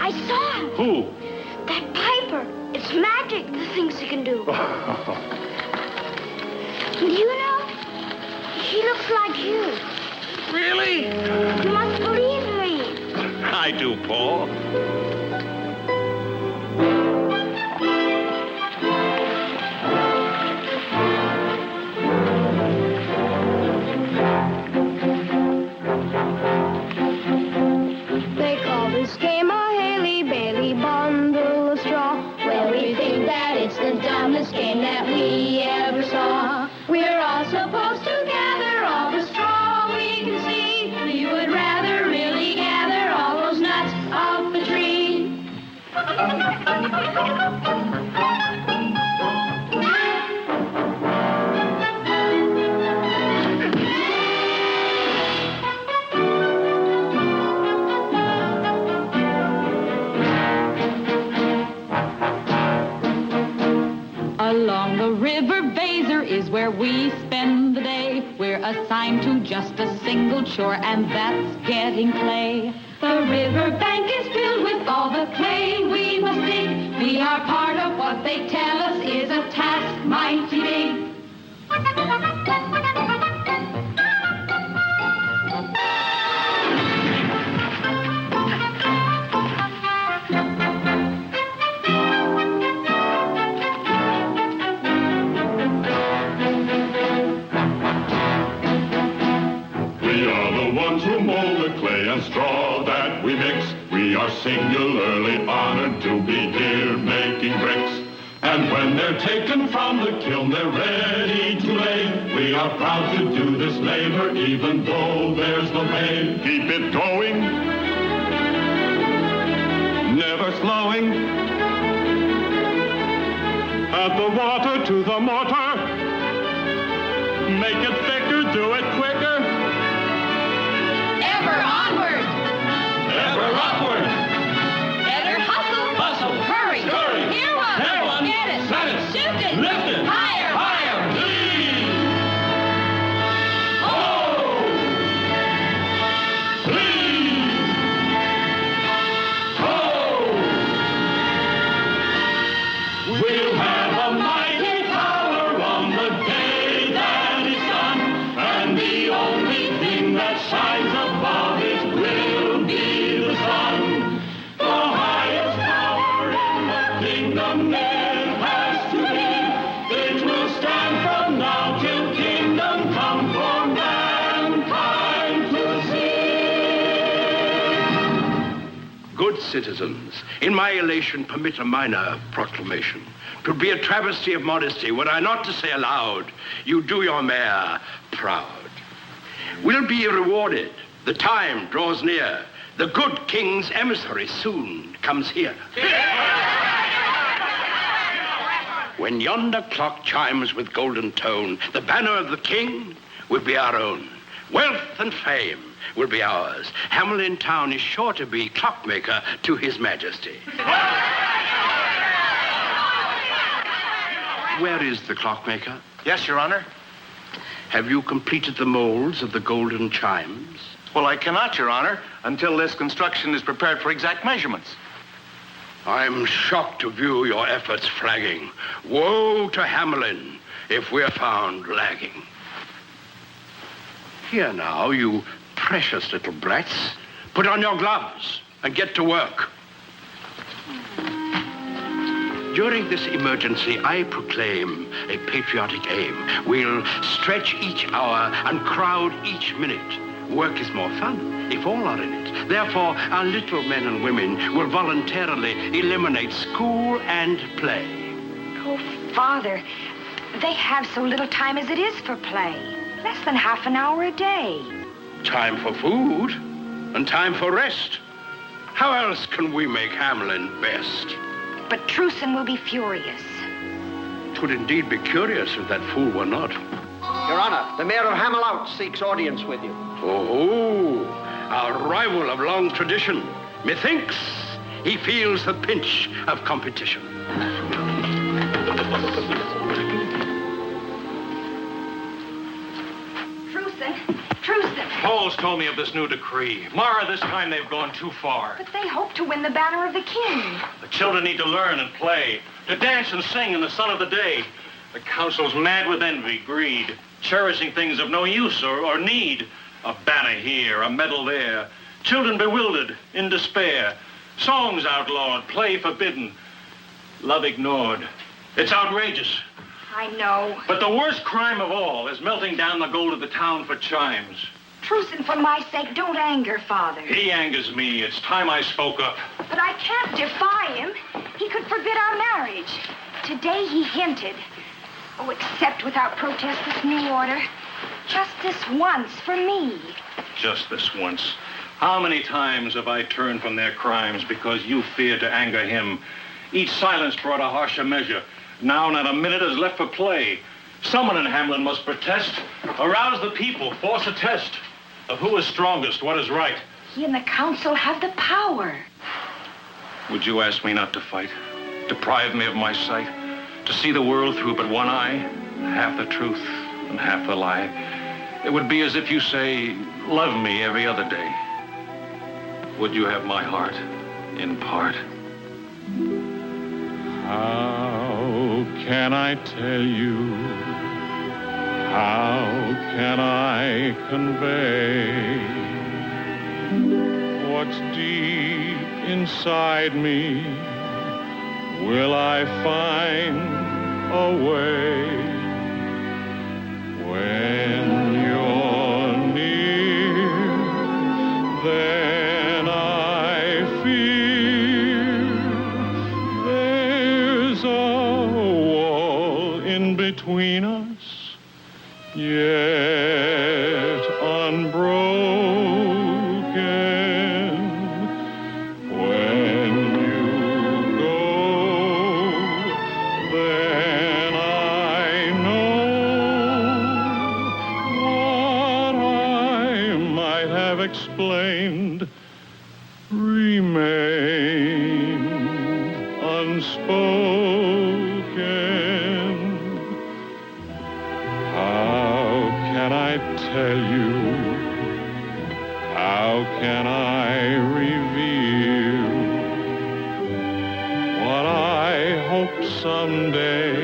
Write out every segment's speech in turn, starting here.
I saw him. Who? That piper. It's magic, the things he can do. Do you know? He looks like you. Really? You must believe me. I do, Paul. They call this game a Haley-Bailey bundle of straw. Well, we think that it's the dumbest game that we ever saw. We're all supposed to gather all the straw we can see. We would rather really gather all those nuts off the tree. Along the river Baser is where we spend the day. We're assigned to just a single chore, and that's getting clay. The river bank is filled with all the clay we must dig. We are part of what they tell us is a task mighty big. Who mold the clay and straw that we mix. We are singularly honored to be here making bricks. And when they're taken from the kiln, they're ready to lay. We are proud to do this labor, even though there's no pay. Keep it going, never slowing. Add the water to the mortar. Make it thicker, do it quicker. Ever onward! Ever upward! Better hustle! Hustle! Hurry! Scurry! Hear one! Hear one! Get it! Set it! Shift it! Lift it! Higher! Higher! Lead! Ho! Lead! Ho! We'll have a mighty power on the day that is done, and the only thing that shines above it will be the sun. The highest power in the kingdom it has to be. It will stand from now till kingdom come for mankind to see. Good citizens, in my elation, permit a minor proclamation. 'Twould be a travesty of modesty were I not to say aloud, you do your mayor proud. We'll be rewarded. The time draws near. The good king's emissary soon comes here. When yonder clock chimes with golden tone, the banner of the king will be our own. Wealth and fame will be ours. Hamelin town is sure to be clockmaker to his majesty. Where is the clockmaker? Yes, Your Honor. Have you completed the molds of the golden chimes? Well, I cannot, Your Honor, until this construction is prepared for exact measurements. I'm shocked to view your efforts flagging. Woe to Hamelin if we're found lagging. Here now, you precious little brats. Put on your gloves and get to work. During this emergency, I proclaim a patriotic aim. We'll stretch each hour and crowd each minute. Work is more fun if all are in it. Therefore, our little men and women will voluntarily eliminate school and play. Oh, Father, they have so little time as it is for play. Less than half an hour a day. Time for food and time for rest. How else can we make Hamelin best? But Truson will be furious. 'Twould indeed be curious if that fool were not. Your Honor, the Mayor of Hamelin seeks audience with you. Oh, our rival of long tradition. Methinks he feels the pinch of competition. Truson! Truson! Paul's told me of this new decree. Mara, this time they've gone too far. But they hope to win the banner of the king. The children need to learn and play, to dance and sing in the sun of the day. The council's mad with envy, greed, cherishing things of no use or need. A banner here, a medal there. Children bewildered, in despair. Songs outlawed, play forbidden. Love ignored. It's outrageous. I know. But the worst crime of all is melting down the gold of the town for chimes. Truson, for my sake, don't anger Father. He angers me. It's time I spoke up. But I can't defy him. He could forbid our marriage. Today he hinted. Oh, accept without protest this new order. Just this once for me. Just this once. How many times have I turned from their crimes because you feared to anger him? Each silence brought a harsher measure. Now not a minute is left for play. Someone in Hamelin must protest, arouse the people, force a test of who is strongest, what is right. He and the council have the power. Would you ask me not to fight? Deprive me of my sight? To see the world through but one eye? Half the truth and half the lie. It would be as if you say, love me every other day. Would you have my heart in part? How can I tell you? How can I convey what's deep inside me? Will I find a way when you're near? Then I feel there's a wall in between us, yet unbroken. When you go, then I know what I might have explained remains unspoken. How can I tell you? How can I reveal what I hope someday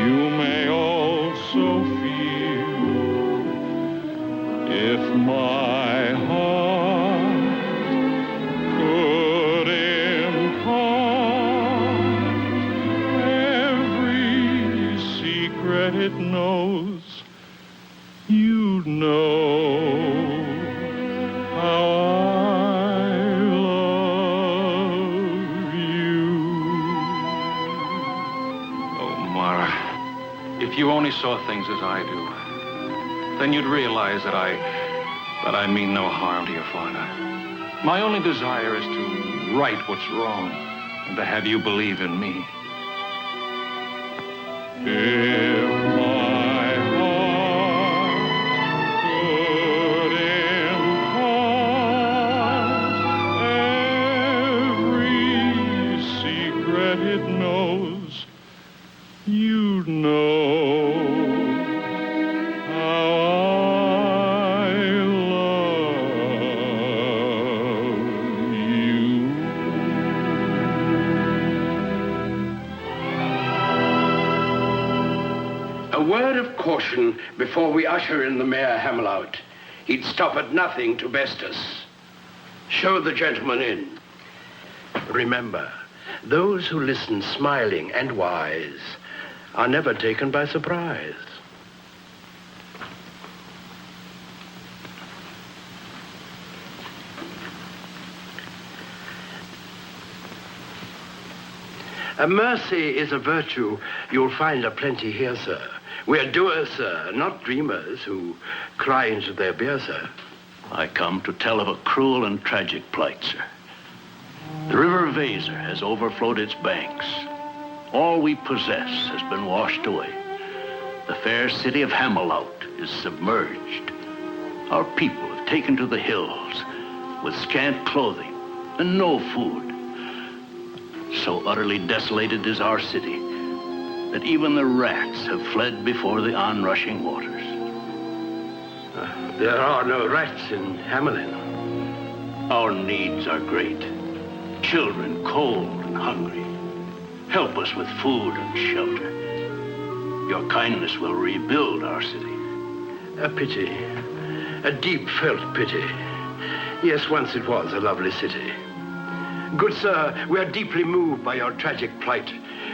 you may also feel? If my heart could impart every secret it knows, you'd know how I love you. Oh, Mara, if you only saw things as I do, then you'd realize that I mean no harm to your father. My only desire is to right what's wrong and to have you believe in me. If my heart could impart every secret it knows, you'd know how I love you. A word of caution before we usher in the Mayor Hamelin. He'd stop at nothing to best us. Show the gentleman in. Remember, those who listen smiling and wise are never taken by surprise. A mercy is a virtue you'll find aplenty here, sir. We're doers, sir, not dreamers who cry into their beer, sir. I come to tell of a cruel and tragic plight, sir. The river Weser has overflowed its banks. All we possess has been washed away. The fair city of Hamelin is submerged. Our people have taken to the hills with scant clothing and no food. So utterly desolated is our city that even the rats have fled before the onrushing waters. There are no rats in Hamelin. Our needs are great. Children cold and hungry. Help us with food and shelter. Your kindness will rebuild our city. A pity. A deep-felt pity. Yes, once it was a lovely city. Good sir, we are deeply moved by your tragic plight.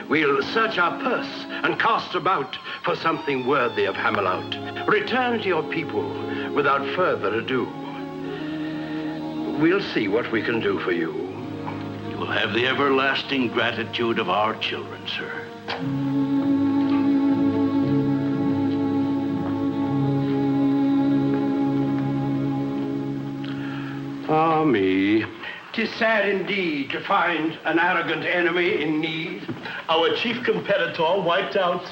We'll search our purse and cast about for something worthy of Hamelin. Return to your people without further ado. We'll see what we can do for you. You will have the everlasting gratitude of our children, sir. Ah, me. 'Tis sad indeed to find an arrogant enemy in need. Our chief competitor wiped out.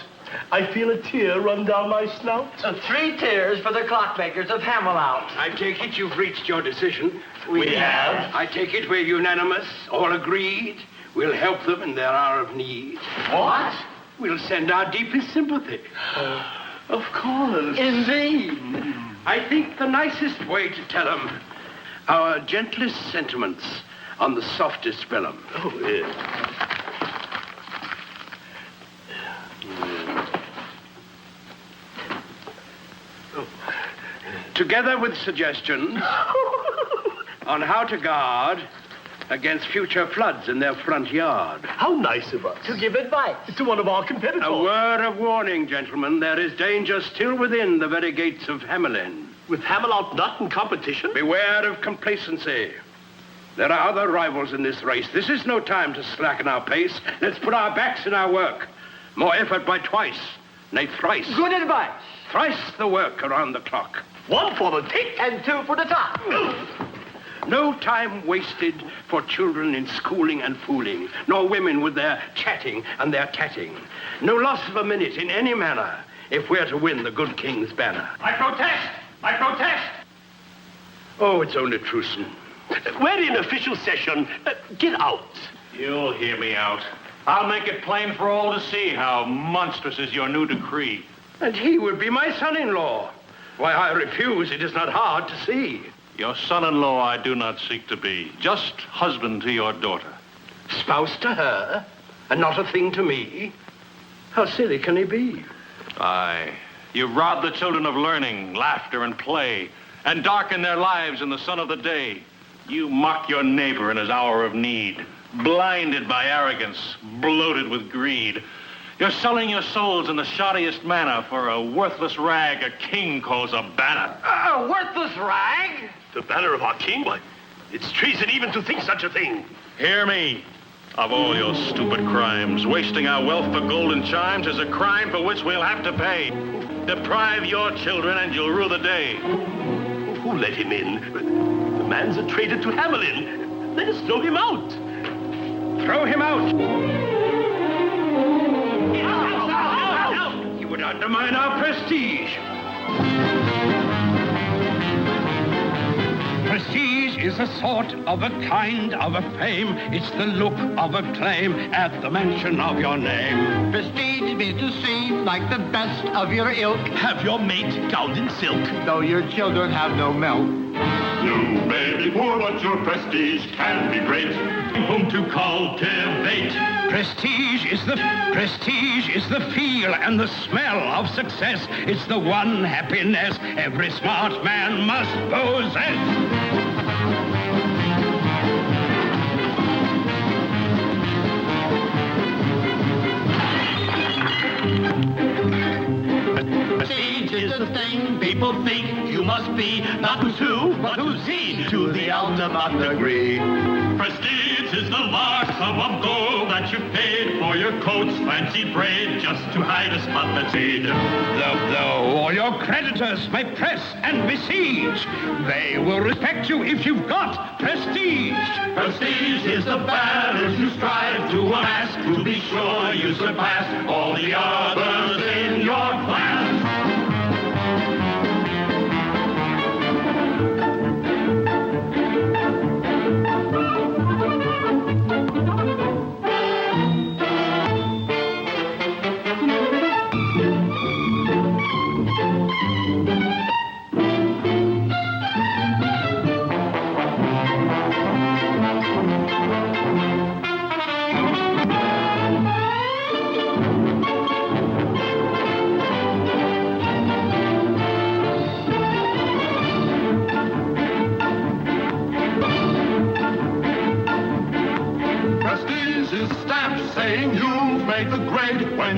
I feel a tear run down my snout. 3 tears for the clockmakers of Hamelin. I take it you've reached your decision. We have. I take it we're unanimous, all agreed. We'll help them in their hour of need. What? We'll send our deepest sympathy. Of course. Indeed. I think the nicest way to tell them our gentlest sentiments on the softest vellum. Oh, yes. Together with suggestions on how to guard against future floods in their front yard. How nice of us. To give advice. To one of our competitors. A word of warning, gentlemen. There is danger still within the very gates of Hamelin. With Hamelin not in competition? Beware of complacency. There are other rivals in this race. This is no time to slacken our pace. Let's put our backs in our work. More effort by twice, nay thrice. Good advice. Thrice the work around the clock. 1 for the tick. And 2 for the top. No time wasted for children in schooling and fooling, nor women with their chatting and their tatting. No loss of a minute in any manner if we're to win the good king's banner. I protest! I protest! Oh, it's only Truson. We're in official session. Get out. You'll hear me out. I'll make it plain for all to see how monstrous is your new decree. And he would be my son-in-law. Why I refuse, it is not hard to see. Your son-in-law I do not seek to be, just husband to your daughter. Spouse to her, and not a thing to me? How silly can he be? Aye, you rob the children of learning, laughter, and play, and darken their lives in the sun of the day. You mock your neighbor in his hour of need, blinded by arrogance, bloated with greed. You're selling your souls in the shoddiest manner for a worthless rag a king calls a banner. A worthless rag? The banner of our king? Why, it's treason even to think such a thing. Hear me. Of all your stupid crimes, wasting our wealth for golden chimes is a crime for which we'll have to pay. Deprive your children and you'll rue the day. Who let him in? The man's a traitor to Hamelin. Let us throw him out. Throw him out! You would undermine our prestige. Prestige is a sort of a kind of a fame. It's the look of a claim at the mention of your name. Prestige means to seem like the best of your ilk. Have your mate gowned in silk. Though your children have no milk. You may be poor, but your prestige can be great. Whom to cultivate. Prestige is the feel and the smell of success. It's the one happiness every smart man must possess. Prestige is the thing people think you must be. Not who's who, but who's he, to the ultimate degree. Prestige is the mark of gold that you paid for your coat's fancy braid just to hide a spot that's made. Though all your creditors may press and besiege, they will respect you if you've got prestige. Prestige is the batters you strive to amass, to be sure you surpass all the others in your class.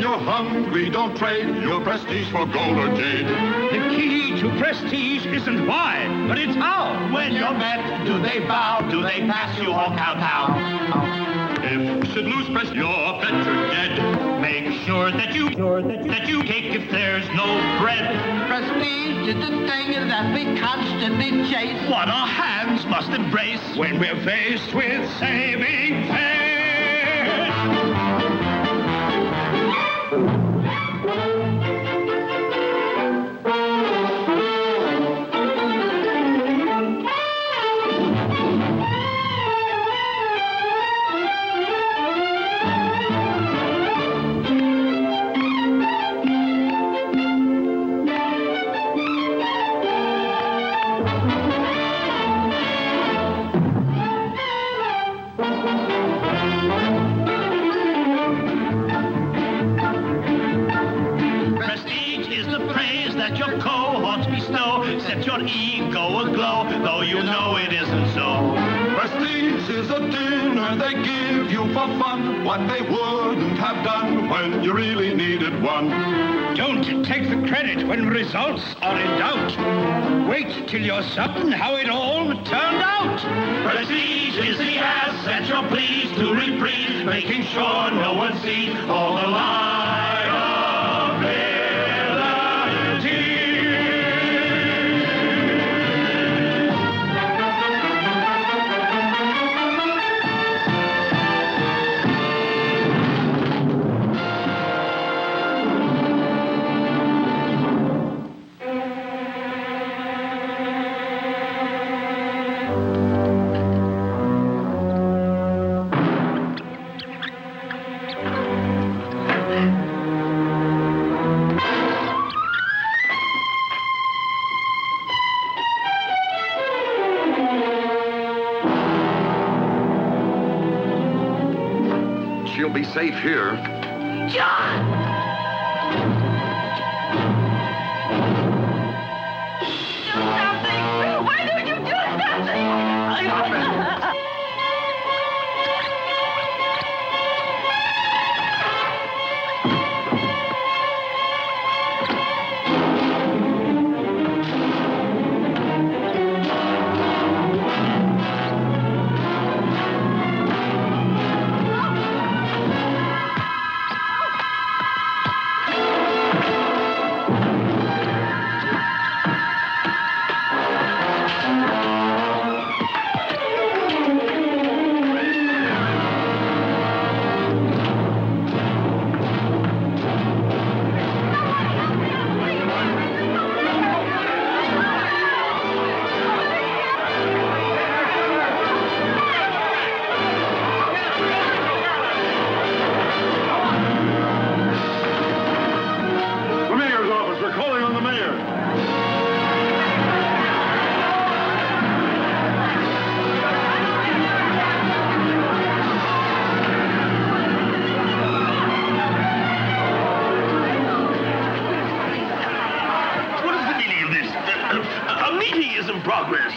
when you're hungry, don't trade your prestige for gold or jade. The key to prestige isn't why, but it's how. When you're met, do they bow? Do they pass you all kowtow? If you should lose prestige, you're better dead. Make sure that you cake if there's no bread. Prestige is the thing that we constantly chase. What our hands must embrace when we're faced with saving face. Your ego aglow, though you know it isn't so. Prestige is a dinner they give you for fun, what they wouldn't have done when you really needed one. Don't take the credit when results are in doubt. Wait till you're certain how it all turned out. Prestige is the asset you're pleased to reprise, making sure no one sees all the liability. She'll be safe here. John! Do something! Why don't you do something?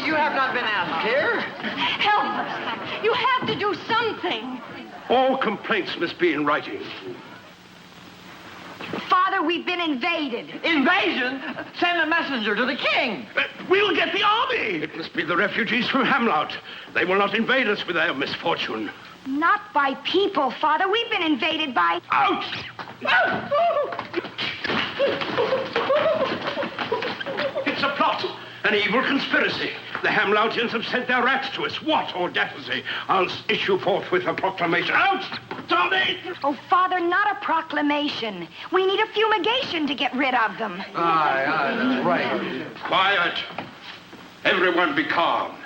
You have not been asked here. Help us. You have to do something. All complaints must be in writing. Father, we've been invaded. Invasion? Send a messenger to the king. We'll get the army. It must be the refugees from Hamelin. They will not invade us with their misfortune. Not by people, Father. We've been invaded by... Ouch! It's a plot. An evil conspiracy. The Hamloutians have sent their rats to us. What audacity! I'll issue forthwith a proclamation. Out! Tommy! Oh, Father, not a proclamation. We need a fumigation to get rid of them. Aye, that's right. Quiet. Everyone be calm.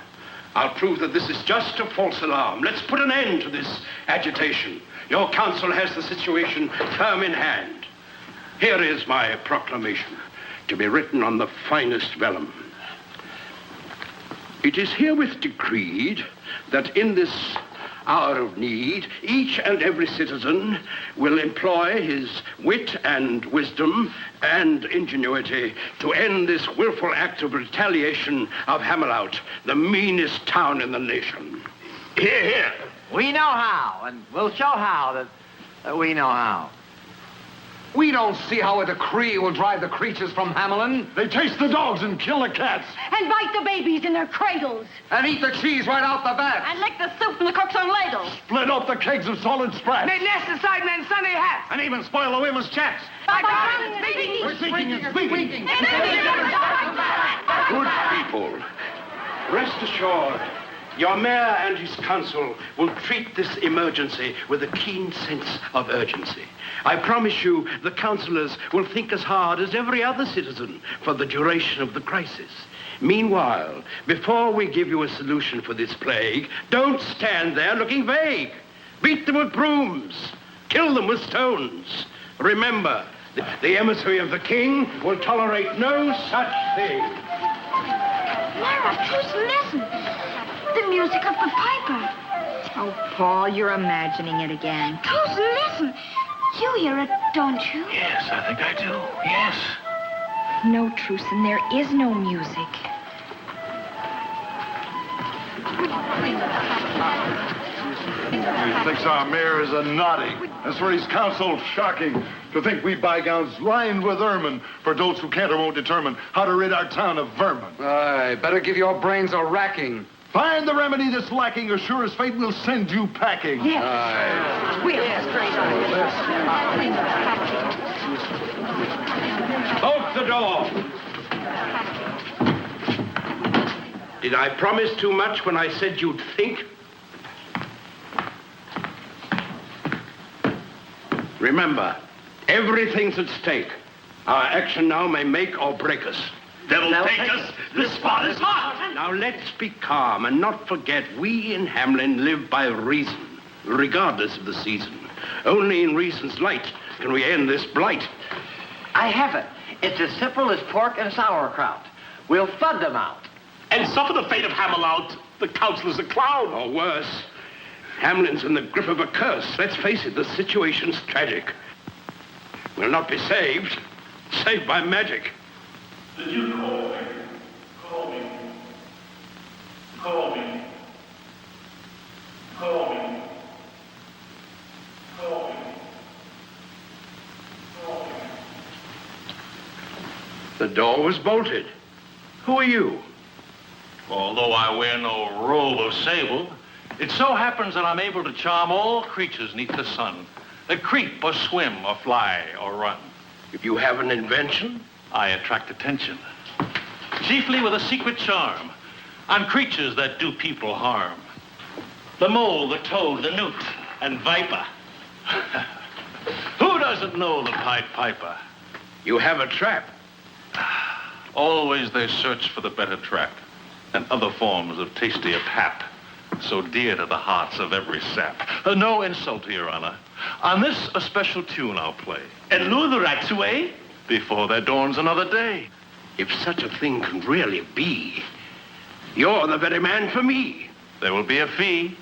I'll prove that this is just a false alarm. Let's put an end to this agitation. Your council has the situation firm in hand. Here is my proclamation, to be written on the finest vellum. It is herewith decreed that in this hour of need, each and every citizen will employ his wit and wisdom and ingenuity to end this willful act of retaliation of Hamelin, the meanest town in the nation. Hear, hear. We know how, and we'll show how that we know how. We don't see how a decree will drive the creatures from Hamelin. They chase the dogs and kill the cats. And bite the babies in their cradles. And eat the cheese right out the bat. And lick the soup from the cook's own ladle. Split up the kegs of solid sprats. Made nests inside men's Sunday hats. And even spoil the women's chaps. We're speaking and speaking. Good people, rest assured, your mayor and his council will treat this emergency with a keen sense of urgency. I promise you the councillors will think as hard as every other citizen for the duration of the crisis. Meanwhile, before we give you a solution for this plague, don't stand there looking vague. Beat them with brooms. Kill them with stones. Remember, the emissary of the king will tolerate no such thing. Lara, Truson, listen. The music of the piper. Oh, Paul, you're imagining it again. Truson, listen. You hear it, don't you? Yes, I think I do. Yes. No, Truson, there is no music. He thinks our mayor is a noddy. As for his council, shocking. To think we bygowns lined with ermine for those who can't or won't determine how to rid our town of vermin. Aye, better give your brains a racking. Find the remedy that's lacking, or sure as fate will send you packing. Yes. Aye. Bolt the door. Did I promise too much when I said you'd think? Remember, everything's at stake. Our action now may make or break us. Devil take us, this spot is hot. Now let's be calm and not forget we in Hamelin live by reason, regardless of the season. Only in reason's light can we end this blight. I have it. It's as simple as pork and sauerkraut. We'll flood them out. And suffer the fate of Hamelin, the councilor's a clown. Or worse, Hamelin's in the grip of a curse. Let's face it, the situation's tragic. We'll not be saved by magic. Did you call me? Call me. Call me. Call me. Call me. Call me. The door was bolted. Who are you? Although I wear no robe of sable, it so happens that I'm able to charm all creatures neath the sun that creep or swim or fly or run. If you have an invention? I attract attention, chiefly with a secret charm on creatures that do people harm. The mole, the toad, the newt, and viper. Who doesn't know the Pied Piper? You have a trap. Always they search for the better trap and other forms of tastier pap, so dear to the hearts of every sap. No insult to your honor. On this, a special tune I'll play. And lure the rats away? Before there dawns another day. If such a thing can really be, you're the very man for me. There will be a fee.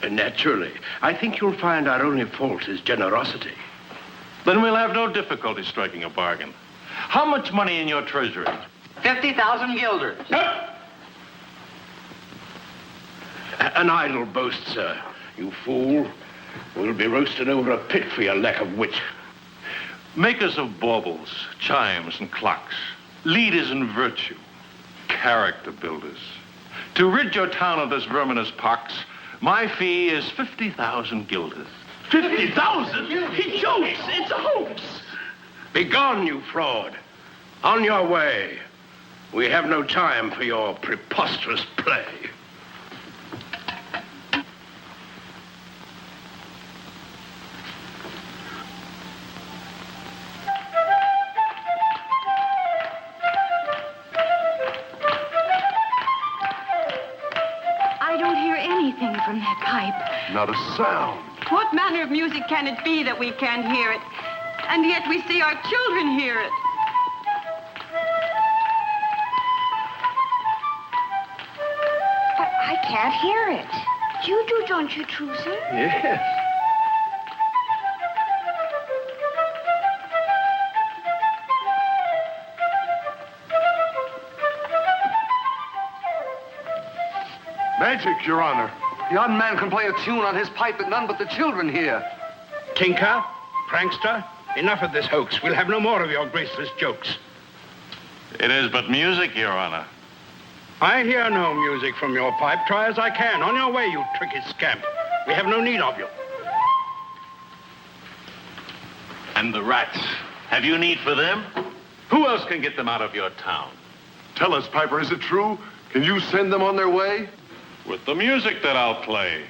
Naturally. I think you'll find our only fault is generosity. Then we'll have no difficulty striking a bargain. How much money in your treasury? 50,000 guilders. An idle boast, sir. You fool. We'll be roasted over a pit for your lack of wit. Makers of baubles, chimes, and clocks, leaders in virtue, character builders. To rid your town of this verminous pox, my fee is 50,000 guilders. 50,000? He jokes. It's a hoax. Begone, you fraud. On your way. We have no time for your preposterous play. From that pipe. Not a sound. What manner of music can it be that we can't hear it? And yet we see our children hear it. But I can't hear it. You do, don't you, Truson? Yes. Magic, Your Honor. The young man can play a tune on his pipe that none but the children hear. Tinker, prankster, Enough of this hoax. We'll have no more of your graceless jokes. It is but music, Your Honor. I hear no music from your pipe. Try as I can. On your way, you tricky scamp. We have no need of you. And the rats. Have you need for them? Who else can get them out of your town? Tell us, Piper, is it true? Can you send them on their way? With the music that I'll play.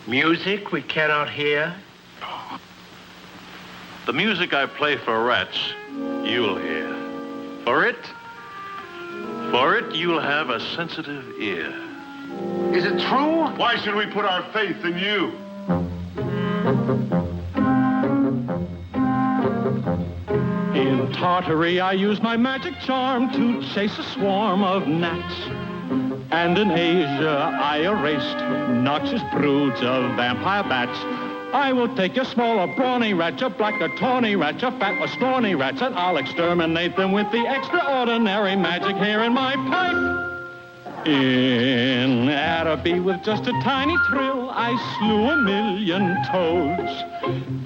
Music we cannot hear? The music I play for rats, you'll hear. For it, you'll have a sensitive ear. Is it true? Why should we put our faith in you? In Tartary, I use my magic charm to chase a swarm of gnats. And in Asia, I erased noxious broods of vampire bats. I will take a small, a brawny rat, a black, a tawny rat, a fat, a scrawny rat, and I'll exterminate them with the extraordinary magic here in my pipe. In Araby, with just a tiny trill, I slew 1,000,000 toads.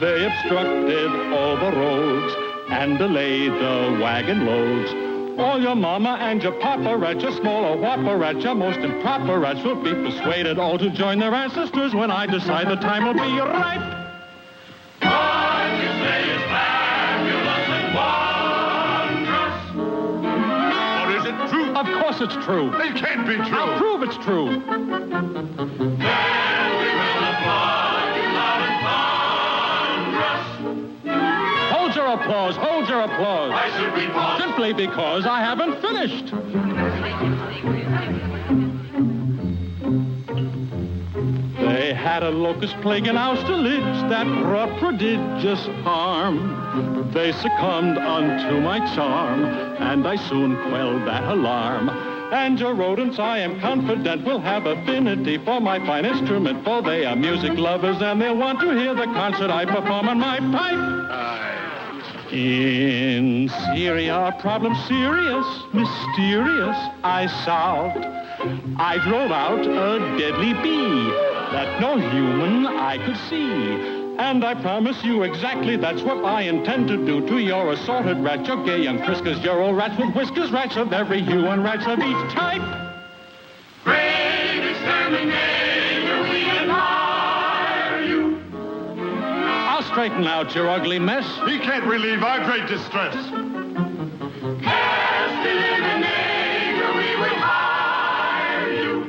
They obstructed all the roads and delayed the wagon loads. All your mama and your papa rats, your smaller whopper rats, your most improper rats will be persuaded all to join their ancestors when I decide the time will be ripe. What you say is fabulous and wondrous. Or is it true? Of course it's true. It can't be true. I'll prove it's true. Then we will applaud you loud and thunderous. Hold your applause, hold your applause. Why should we pause? Simply because I haven't finished. They had a locust plague in Austerlitz that brought prodigious harm. They succumbed unto my charm, and I soon quelled that alarm. And your rodents, I am confident, will have affinity for my fine instrument, for they are music lovers, and they'll want to hear the concert I perform on my pipe. In Syria, a problem serious, mysterious, I solved. I drove out a deadly bee that no human eye could see. And I promise you exactly that's what I intend to do to your assorted rat, your gay young friskers, your old rats with whiskers, rats of every hue and rats of each type. Great exterminator, we admire you. I'll straighten out your ugly mess. He can't relieve our great distress. Pest eliminator, we would hire you.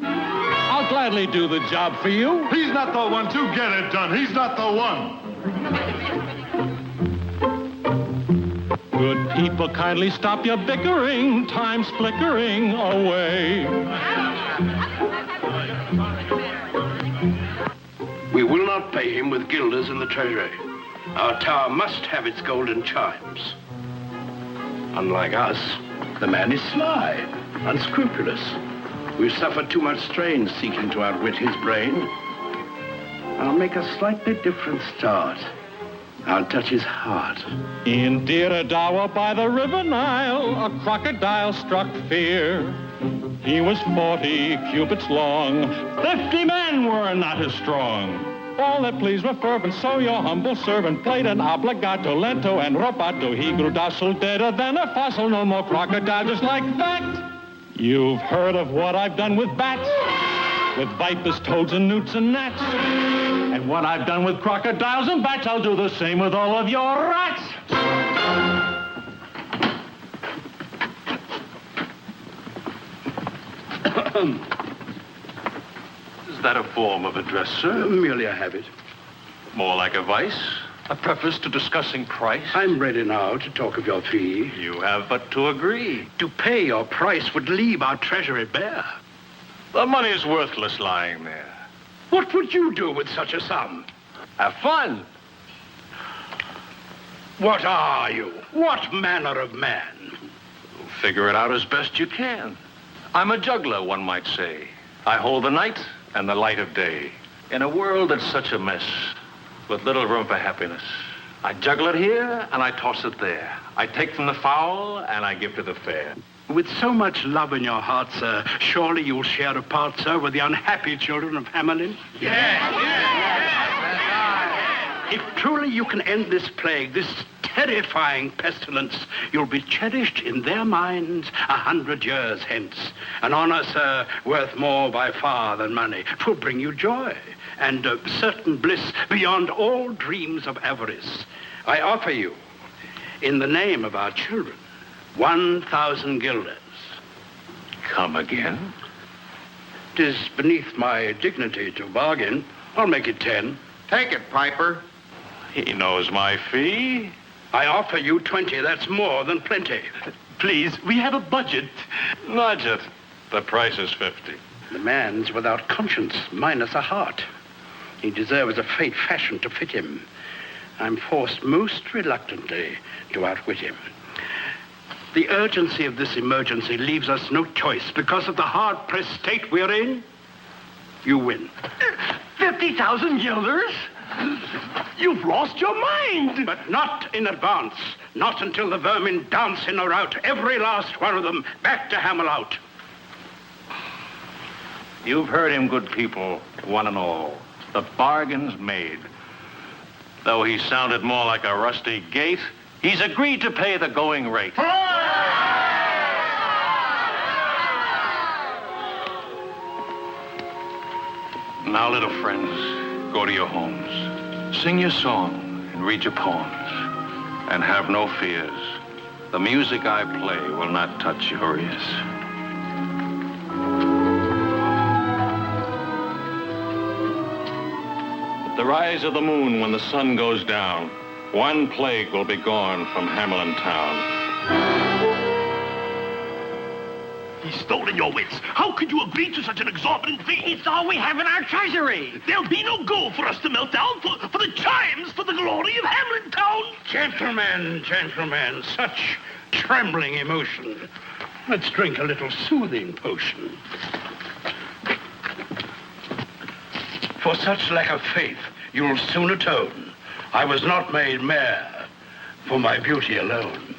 I'll gladly do the job for you. He's not the one to get it done. He's not the one. Good people, kindly stop your bickering. Time's flickering away. We will not pay him with guilders in the treasury. Our tower must have its golden chimes. Unlike us, the man is sly, unscrupulous. We've suffered too much strain seeking to outwit his brain. I'll make a slightly different start. I'll touch his heart. In Diradawa by the river Nile, a crocodile struck fear. He was 40 cubits long. 50 men were not as strong. All that pleased were fervent, so your humble servant played an obligato, lento, and rubato. He grew docile, deader than a fossil, no more crocodile, just like that. You've heard of what I've done with bats, with vipers, toads, and newts and gnats. And what I've done with crocodiles and bats, I'll do the same with all of your rats. Is that a form of address, sir? Merely a habit. More like a vice? A preface to discussing price? I'm ready now to talk of your fee. You have but to agree. To pay your price would leave our treasury bare. The money's worthless lying there. What would you do with such a sum? Have fun. What are you? What manner of man? Figure it out as best you can. I'm a juggler, one might say. I hold the night and the light of day. In a world that's such a mess, with little room for happiness, I juggle it here and I toss it there. I take from the foul and I give to the fair. With so much love in your heart, sir, surely you'll share a part, sir, with the unhappy children of Hamelin? Yes. If truly you can end this plague, this terrifying pestilence, you'll be cherished in their minds 100 years hence. An honor, sir, worth more by far than money. 'Twill bring you joy and certain bliss beyond all dreams of avarice. I offer you, in the name of our children, 1,000 guilders. Come again? 'Tis beneath my dignity to bargain. I'll make it 10. Take it, Piper. He knows my fee. I offer you 20. That's more than plenty. Please, we have a budget. Nudge it. The price is 50. The man's without conscience, minus a heart. He deserves a fate fashioned to fit him. I'm forced most reluctantly to outwit him. The urgency of this emergency leaves us no choice. Because of the hard-pressed state we're in, you win. 50,000 guilders? You've lost your mind! But not in advance. Not until the vermin dance in a rout, every last one of them, back to Hamelin. You've heard him, good people, one and all. The bargain's made. Though he sounded more like a rusty gate, he's agreed to pay the going rate. Now, little friends, go to your homes. Sing your song and read your poems. And have no fears. The music I play will not touch your ears. At the rise of the moon, when the sun goes down, one plague will be gone from Hamelin town. He's stolen your wits. How could you agree to such an exorbitant fee? It's all we have in our treasury. There'll be no gold for us to melt down for the chimes, for the glory of Hamelin town. Gentlemen, gentlemen, such trembling emotion. Let's drink a little soothing potion. For such lack of faith, you'll soon atone. I was not made mayor for my beauty alone.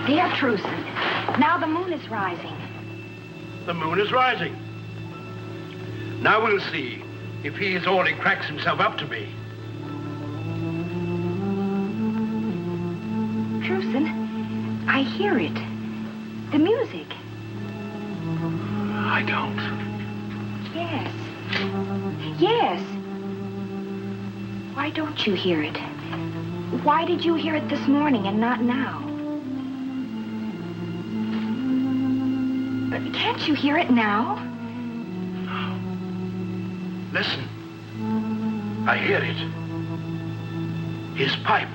Dear Truson, now the moon is rising. The moon is rising. Now we'll see if he is all he cracks himself up to be. Truson, I hear it. The music. I don't. Yes. Yes. Why don't you hear it? Why did you hear it this morning and not now? But can't you hear it now? Listen. I hear it. His pipe.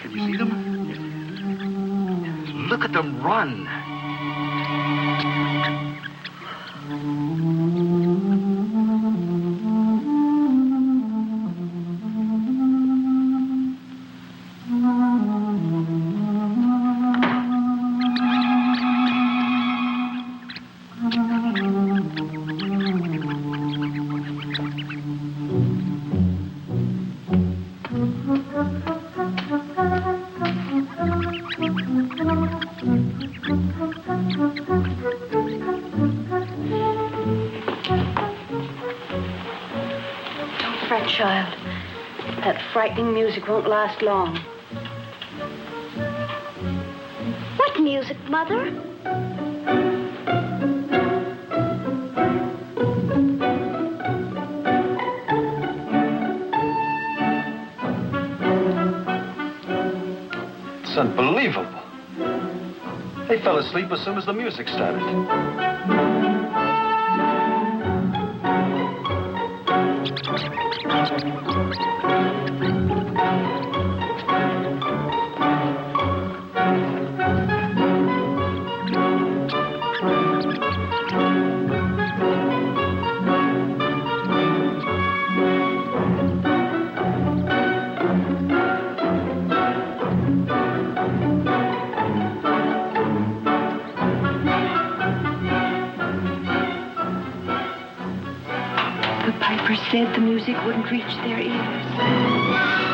Can you see them? Look at them run. Child, that frightening music won't last long. What music, Mother? It's unbelievable. They fell asleep as soon as the music started. Said the music wouldn't reach their ears.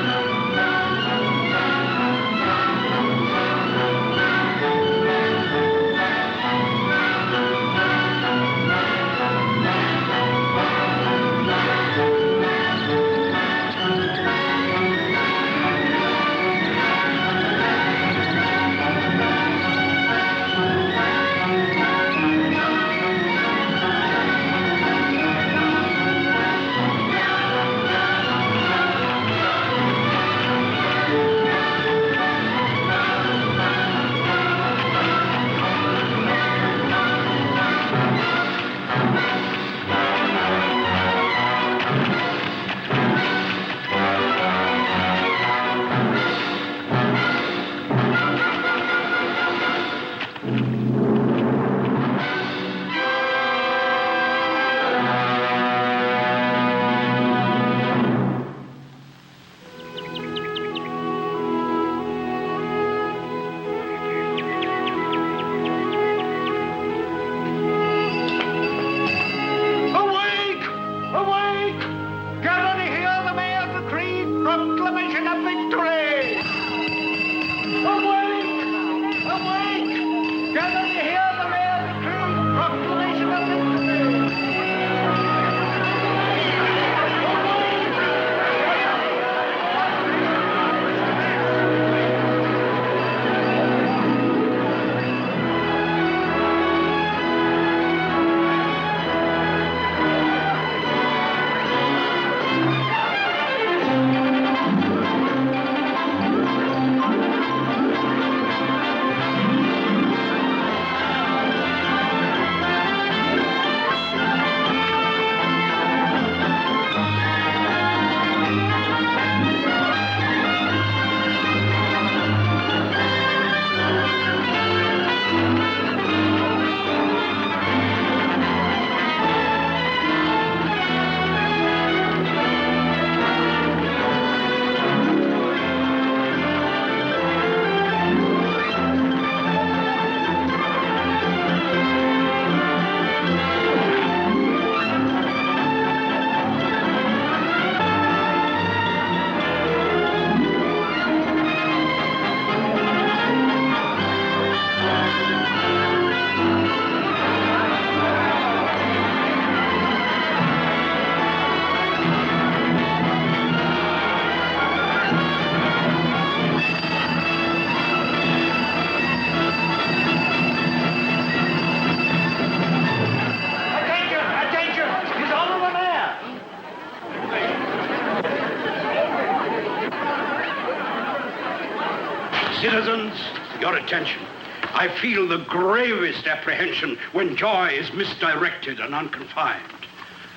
Citizens, your attention. I feel the gravest apprehension when joy is misdirected and unconfined.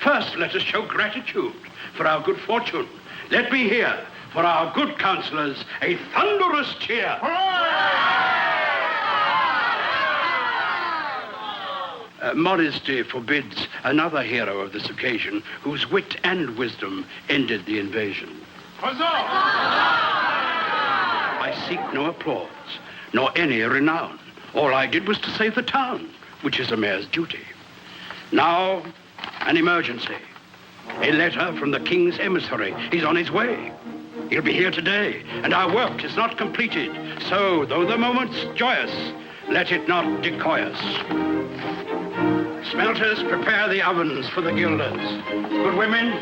First, let us show gratitude for our good fortune. Let me hear, for our good counselors, a thunderous cheer. Modesty forbids another hero of this occasion whose wit and wisdom ended the invasion. I seek no applause, nor any renown. All I did was to save the town, which is a mayor's duty. Now, an emergency. A letter from the king's emissary. He's on his way. He'll be here today, and our work is not completed. So, though the moment's joyous, let it not decoy us. Smelters, prepare the ovens for the gilders. Good women,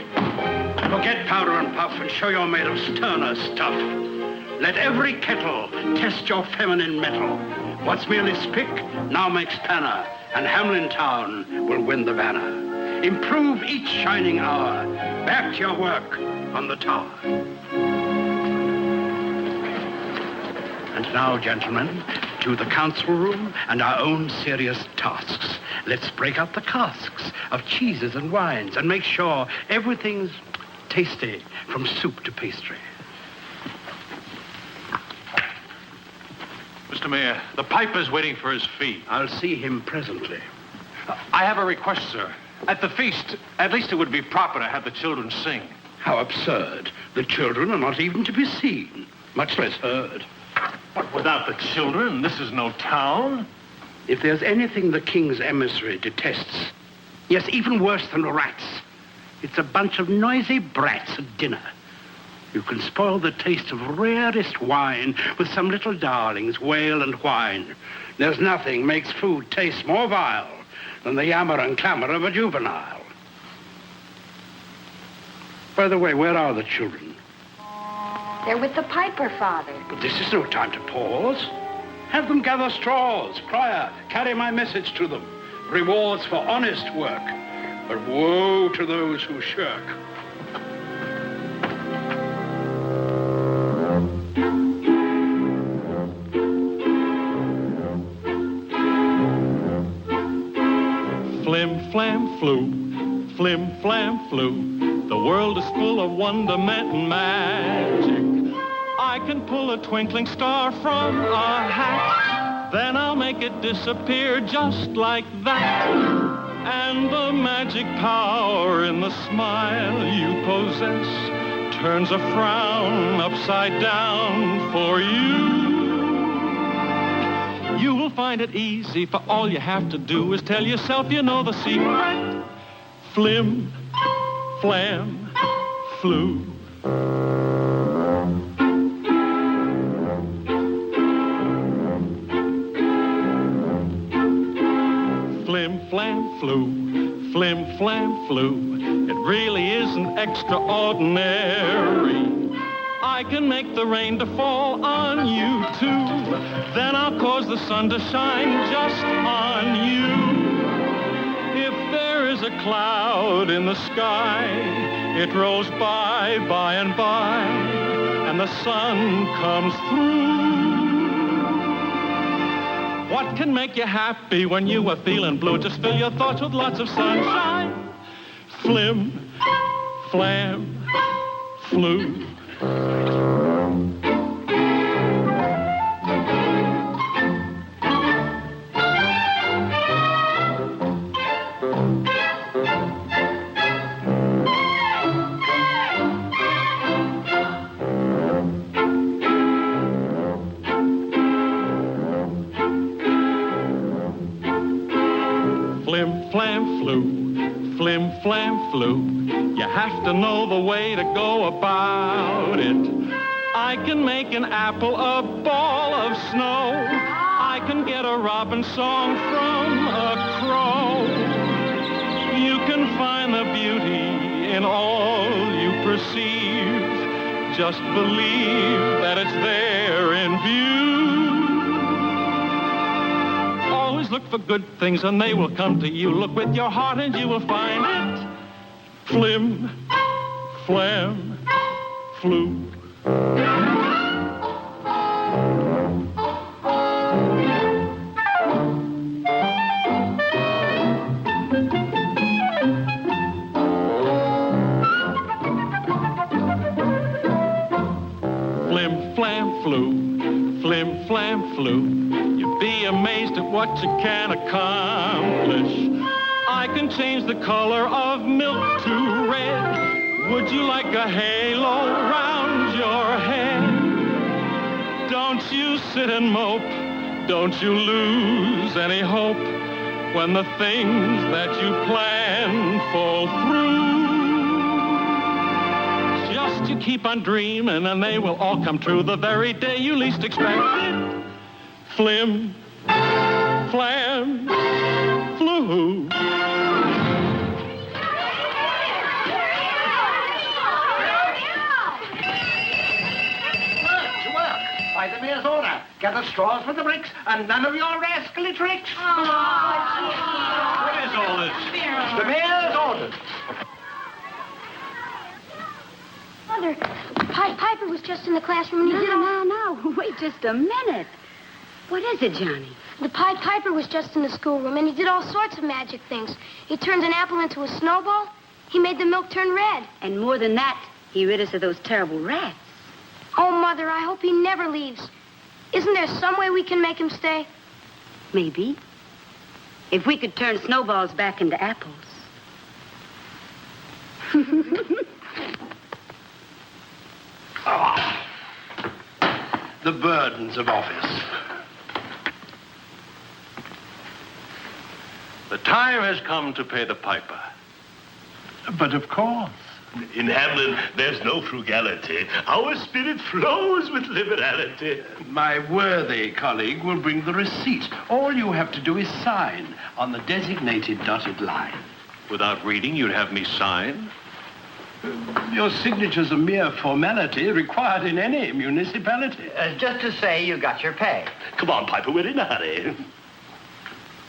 forget powder and puff and show you're made of sterner stuff. Let every kettle test your feminine mettle. What's merely spick now makes panna, and Hamelin town will win the banner. Improve each shining hour. Back to your work on the tower. And now, gentlemen, to the council room and our own serious tasks. Let's break out the casks of cheeses and wines and make sure everything's tasty from soup to pastry. Mr. Mayor, the piper's waiting for his fee. I'll see him presently. I have a request, sir. At the feast, at least it would be proper to have the children sing. How absurd. The children are not even to be seen, much less heard. But without the children, this is no town. If there's anything the king's emissary detests, yes, even worse than rats, it's a bunch of noisy brats at dinner. You can spoil the taste of rarest wine with some little darlings wail and whine. There's nothing makes food taste more vile than the yammer and clamor of a juvenile. By the way, where are the children? They're with the piper, Father. But this is no time to pause. Have them gather straws. Crier, carry my message to them. Rewards for honest work, but woe to those who shirk. Flim, flam, flu, flim, flam, flu. The world is full of wonderment and magic. I can pull a twinkling star from a hat, then I'll make it disappear just like that. And the magic power in the smile you possess turns a frown upside down for you. You will find it easy, for all you have to do is tell yourself you know the secret. Flim, flam, flu. Flim, flam, flu, flim, flam, flu. It really isn't extraordinary. I can make the rain to fall on you, too. Then I'll cause the sun to shine just on you. If there is a cloud in the sky, it rolls by and by, and the sun comes through. What can make you happy when you are feeling blue? Just fill your thoughts with lots of sunshine. Flim, flam, flu. Flim, flam, flu, flim, flam, flu. You have to know the way to go about it. I can make an apple a ball of snow. I can get a robin song from a crow. You can find the beauty in all you perceive. Just believe that it's there in view. Always look for good things and they will come to you. Look with your heart and you will find it. Flim, flam, flu. Flim, flam, flu, flim, flam, flu. You'd be amazed at what you can accomplish. I can change the color of milk to red. Would you like a halo round your head? Don't you sit and mope. Don't you lose any hope when the things that you plan fall through. Just you keep on dreaming and they will all come true the very day you least expect it. Flim, flam, flu. By the mayor's order, gather straws for the bricks and none of your rascally tricks. What is all this? The mayor's order. Mother, Piper was just in the classroom and he did all... No. Wait just a minute. What is it, Johnny? The Pied Piper was just in the schoolroom and he did all sorts of magic things. He turned an apple into a snowball. He made the milk turn red. And more than that, he rid us of those terrible rats. Oh, Mother, I hope he never leaves. Isn't there some way we can make him stay? Maybe. If we could turn snowballs back into apples. The burdens of office. The time has come to pay the piper. But of course. In Hamelin, there's no frugality. Our spirit flows with liberality. My worthy colleague will bring the receipt. All you have to do is sign on the designated dotted line. Without reading, you'd have me sign? Your signature's a mere formality required in any municipality. Just to say you got your pay. Come on, Piper, we're in a hurry.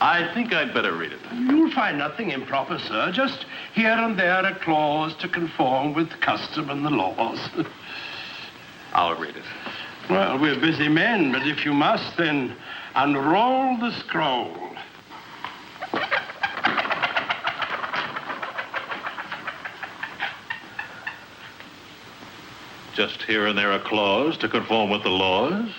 I think I'd better read it. You'll find nothing improper, sir. Just here and there a clause to conform with custom and the laws. I'll read it. Well, we're busy men, but if you must, then unroll the scroll. Just here and there a clause to conform with the laws.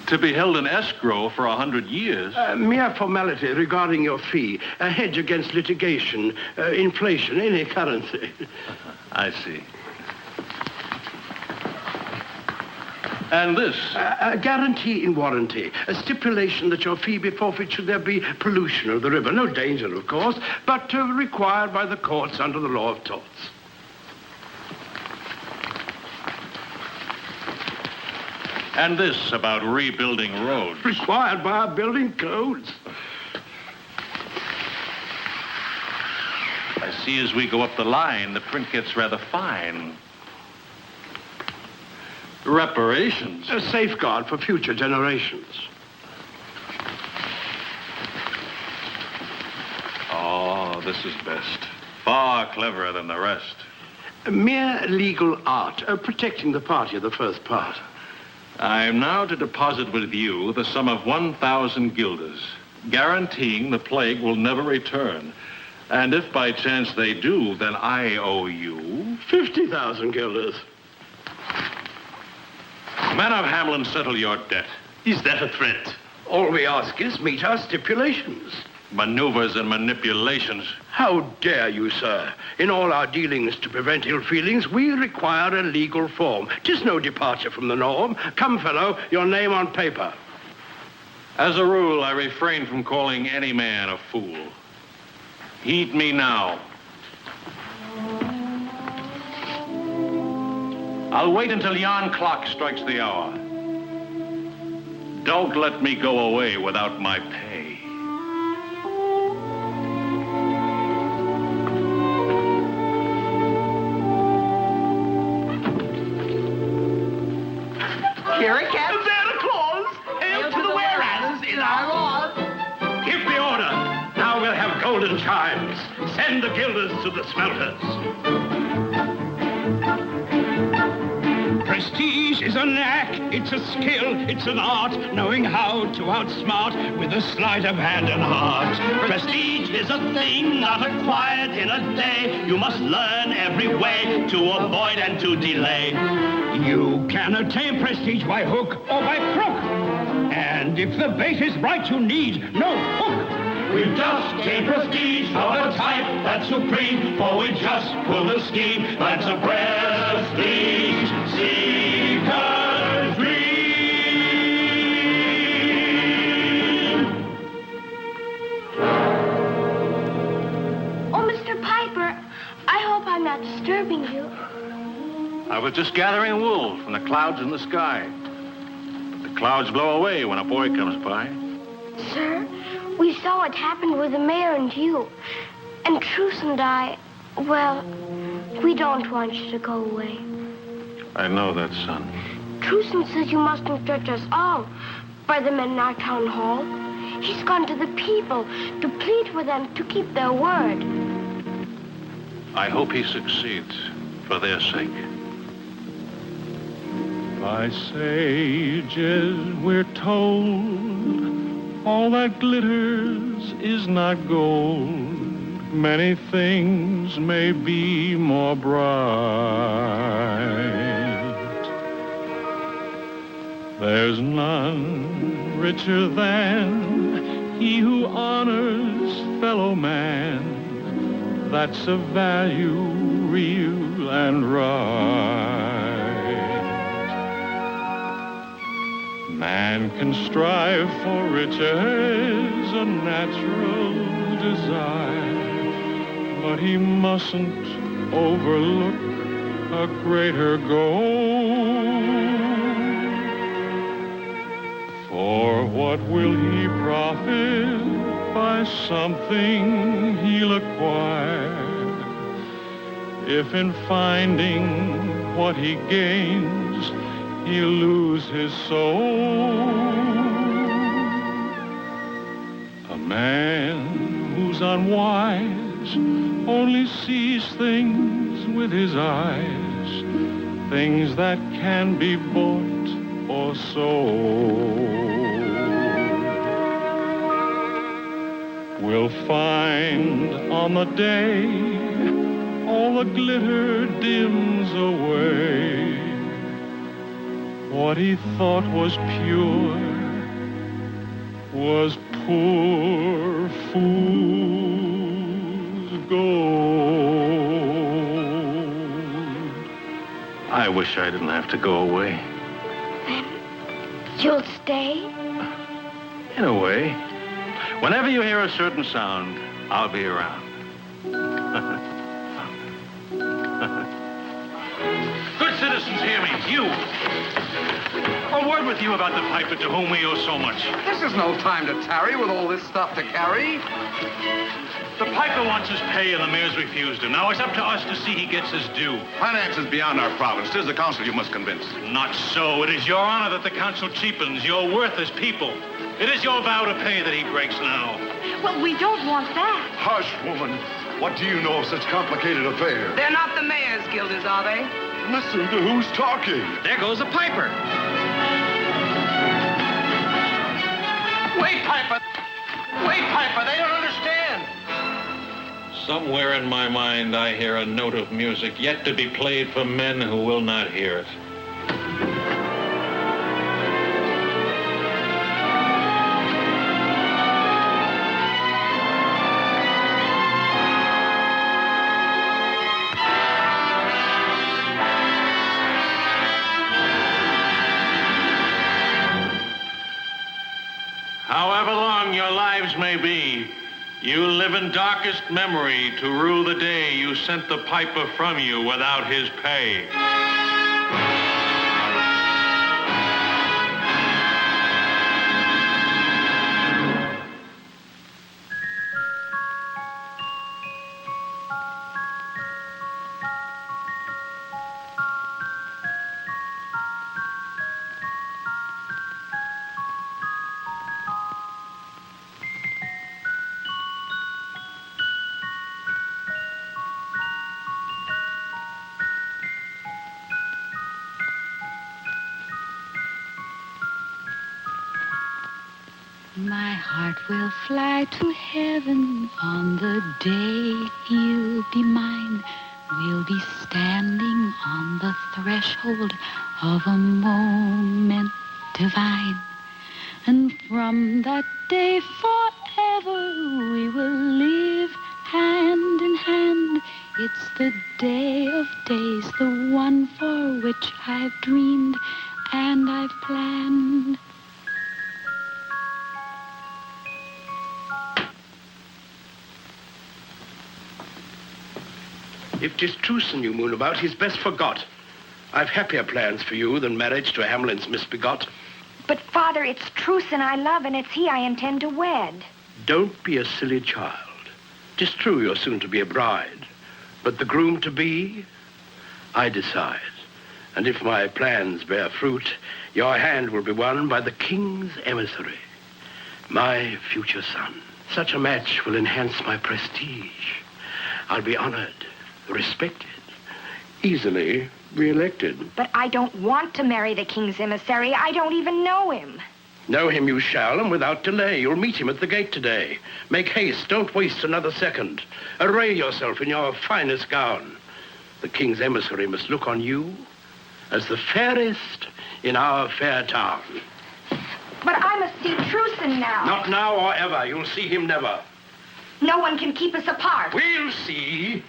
To be held in escrow for 100 years. Mere formality regarding your fee. A hedge against litigation, inflation, any currency. I see. And this? A guarantee in warranty. A stipulation that your fee be forfeit should there be pollution of the river. No danger, of course, but required by the courts under the law of torts. And this about rebuilding roads. Required by our building codes. I see as we go up the line, the print gets rather fine. Reparations. A safeguard for future generations. Oh, this is best. Far cleverer than the rest. A mere legal art, protecting the party of the first part. I am now to deposit with you the sum of 1,000 guilders, guaranteeing the plague will never return. And if by chance they do, then I owe you 50,000 guilders. Men of Hamelin, settle your debt. Is that a threat? All we ask is meet our stipulations. Maneuvers and manipulations. How dare you, sir? In all our dealings to prevent ill feelings, we require a legal form. 'Tis no departure from the norm. Come, fellow, your name on paper. As a rule, I refrain from calling any man a fool. Heed me now. I'll wait until yon clock strikes the hour. Don't let me go away without my pay. Here it comes. Santa Claus! Hail to the whereas in our laws! Give the order. Now we'll have golden chimes. Send the guilders to the smelters. Prestige is a knack, it's a skill, it's an art, knowing how to outsmart with a sleight of hand and heart. Prestige is a thing not acquired in a day. You must learn every way to avoid and to delay. You can attain prestige by hook or by crook. And if the bait is right, you need no hook. We've just gained prestige of a type that's supreme, for we just pulled a scheme that's a prestige seeker's dream. Oh, Mr. Piper, I hope I'm not disturbing you. I was just gathering wool from the clouds in the sky. But the clouds blow away when a boy comes by. Sir, we saw what happened with the mayor and you. And Truson and I, well, we don't want you to go away. I know that, son. Truson says you mustn't judge us all by the men in our town hall. He's gone to the people to plead with them to keep their word. I hope he succeeds for their sake. By sages we're told, all that glitters is not gold. many things may be more bright. There's none richer than he who honors fellow man. That's a value real and right. Man can strive for riches, a natural desire, but he mustn't overlook a greater goal. For what will he profit by something he'll acquire if in finding what he gains he'll lose his soul? A man who's unwise only sees things with his eyes, things that can be bought or sold. We'll find on the day all the glitter dims away. What he thought was pure was poor fool's gold. I wish I didn't have to go away. You'll stay? In a way. Whenever you hear a certain sound, I'll be around. Good citizens, hear me. You. A word with you about the piper to whom we owe so much. This is no time to tarry with all this stuff to carry. The piper wants his pay and the mayor's refused him. Now it's up to us to see he gets his due. Finance is beyond our province. 'Tis the council you must convince. Not so. It is your honor that the council cheapens, your worth as people. It is your vow to pay that he breaks now. Well, we don't want that. Hush, woman. What do you know of such complicated affairs? They're not the mayor's guilders, are they? Listen to who's talking. There goes the piper. Wait, Piper. Wait, Piper. They don't understand. Somewhere in my mind, I hear a note of music yet to be played for men who will not hear it. However long your lives may be, you live in darkest memory to rue the day you sent the piper from you without his pay. My heart will fly to heaven on the day he'll be mine. We'll be standing on the threshold of a moment divine. And from that day forever we will live hand in hand. It's the day of days, the one for which I've dreamed and I've planned. If 'tis Truson you moon about, he's best forgot. I've happier plans for you than marriage to Hamelin's misbegot. But, Father, it's Truson I love, and it's he I intend to wed. Don't be a silly child. 'Tis true you're soon to be a bride, but the groom-to-be, I decide. And if my plans bear fruit, your hand will be won by the king's emissary, my future son. Such a match will enhance my prestige. I'll be honored, respected, easily re-elected. But I don't want to marry the king's emissary. I don't even know him. Know him you shall, and without delay. You'll meet him at the gate today. Make haste, don't waste another second. Array yourself in your finest gown. The king's emissary must look on you as the fairest in our fair town. But I must see Truson now. Not now or ever. You'll see him never. No one can keep us apart. We'll see.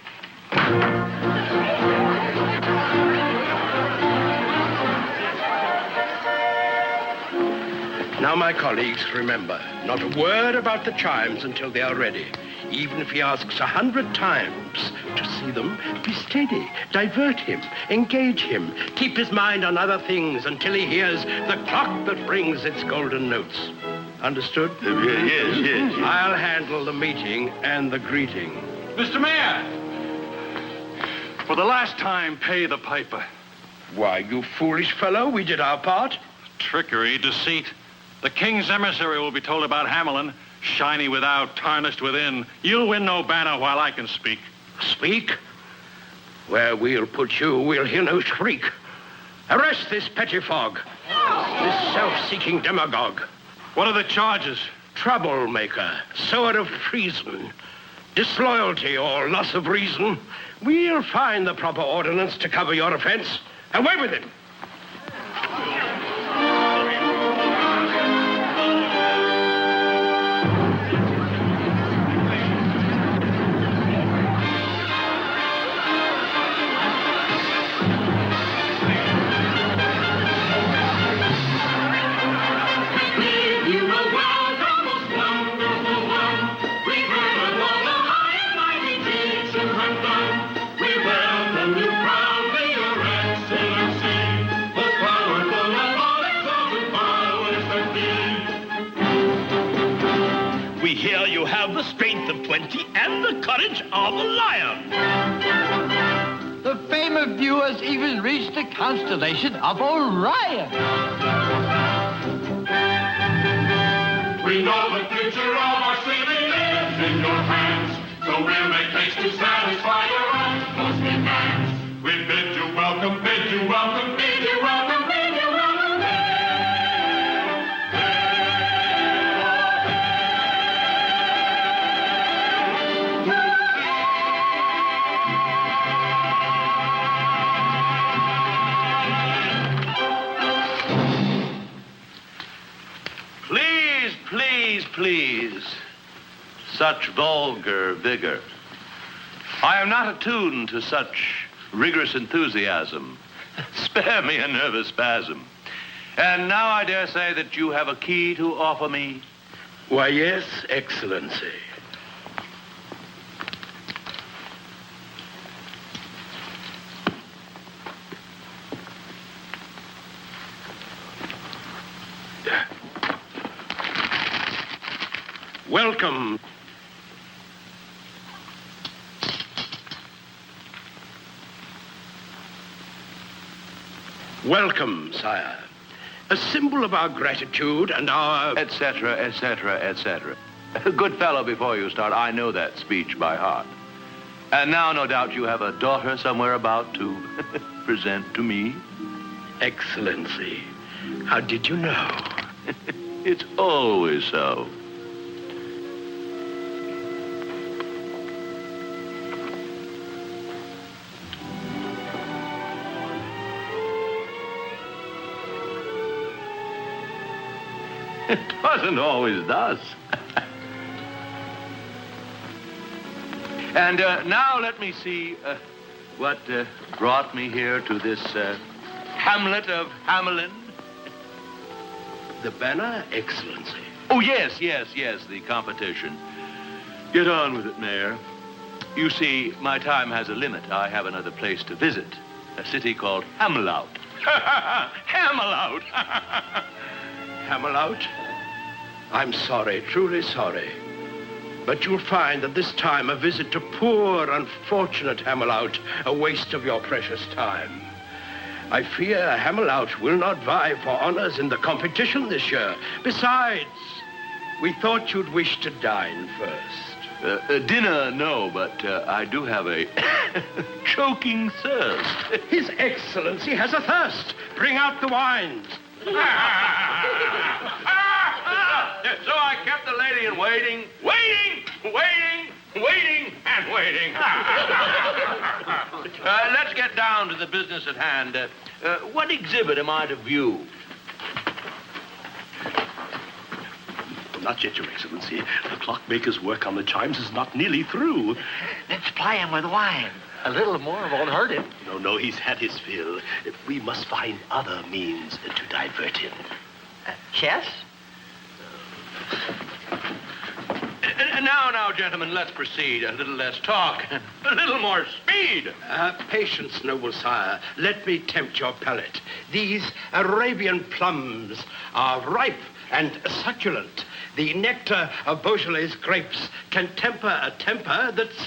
Now, my colleagues, remember, not a word about the chimes until they are ready. Even if he asks 100 times to see them, be steady, divert him, engage him, keep his mind on other things until he hears the clock that rings its golden notes. Understood? Yes. I'll handle the meeting and the greeting. Mr. Mayor! For the last time, pay the piper. Why, you foolish fellow, we did our part. Trickery, deceit. The king's emissary will be told about Hamelin. Shiny without, tarnished within. You'll win no banner while I can speak. Speak? Where we'll put you, we'll hear no shriek. Arrest this pettifog, this self-seeking demagogue. What are the charges? Troublemaker, sower of treason, disloyalty or loss of reason. We'll find the proper ordinance to cover your offense. Away with him. The strength of 20 and the courage of a lion. The fame of you has even reached the constellation of Orion. We know the future of our city is in your hands, so we'll make haste to satisfy your utmost demands. We bid you welcome, bid you welcome, bid you welcome, bid you welcome. Please. Such vulgar vigor. I am not attuned to such rigorous enthusiasm. Spare me a nervous spasm. And now I dare say that you have a key to offer me. Why, yes, Excellency. Welcome. Welcome, sire. A symbol of our gratitude and our... etc., etc., etc. Good fellow, before you start, I know that speech by heart. And now, no doubt, you have a daughter somewhere about to present to me. Excellency, how did you know? It's always so. It doesn't always does. And now let me see what brought me here to this hamlet of Hamelin. The banner, Excellency. Oh, yes, the competition. Get on with it, Mayor. You see, my time has a limit. I have another place to visit, a city called Hamelout. Hamelout! Hamelout? I'm sorry, truly sorry. But you'll find that this time a visit to poor, unfortunate Hamelout, a waste of your precious time. I fear Hamelout will not vie for honors in the competition this year. Besides, we thought you'd wish to dine first. Dinner, no, but I do have a choking thirst. His Excellency has a thirst. Bring out the wines. So I kept the lady in waiting, and waiting. Let's get down to the business at hand. What exhibit am I to view? Not yet, Your Excellency. The clockmaker's work on the chimes is not nearly through. Let's ply him with wine. A little more won't hurt him. No, he's had his fill. We must find other means to divert him. Chess? Now, gentlemen, let's proceed. A little less talk, a little more speed. Patience, noble sire. Let me tempt your palate. These Arabian plums are ripe and succulent. The nectar of Beaujolais grapes can temper a temper that's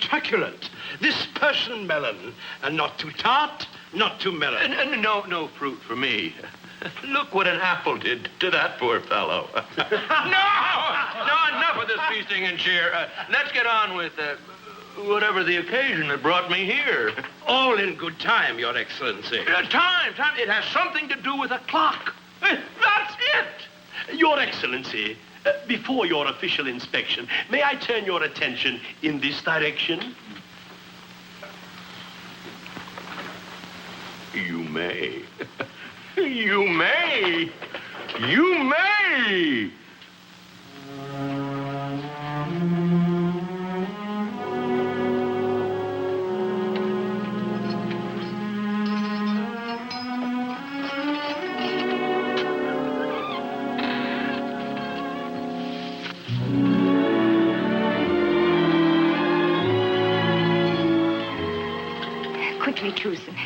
truculent. This Persian melon, not too tart, not too melon. No fruit for me. Look what an apple did to that poor fellow. No, enough of this feasting and cheer. Let's get on with whatever the occasion that brought me here. All in good time, Your Excellency. Time. It has something to do with a clock. That's it. Your Excellency, before your official inspection, may I turn your attention in this direction? You may. You may. You may. Quickly, Truson.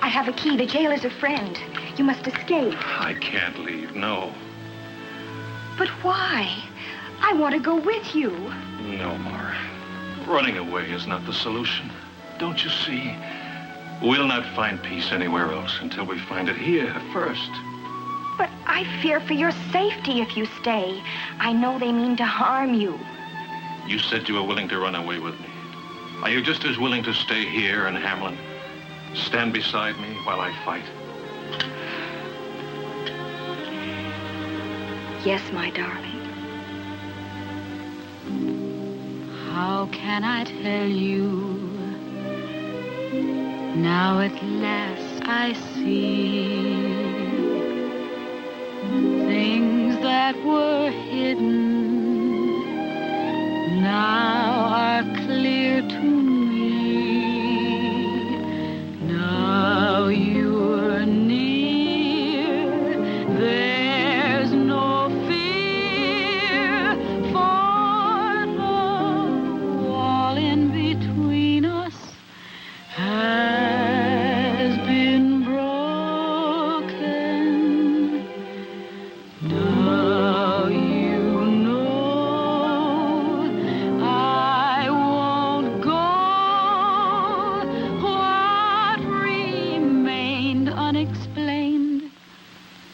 I have a key. The jailer's a friend. You must escape. I can't leave, no. But why? I want to go with you. No, Mara. Running away is not the solution. Don't you see? We'll not find peace anywhere else until we find it here first. But I fear for your safety if you stay. I know they mean to harm you. You said you were willing to run away with me. Are you just as willing to stay here in Hamelin? Stand beside me while I fight? Yes, my darling. How can I tell you? Now at last I see things that were hidden now are clear to me. Now you're near, there's no fear, for the wall in between us has been broken. Now you know I won't go. What remained unexplained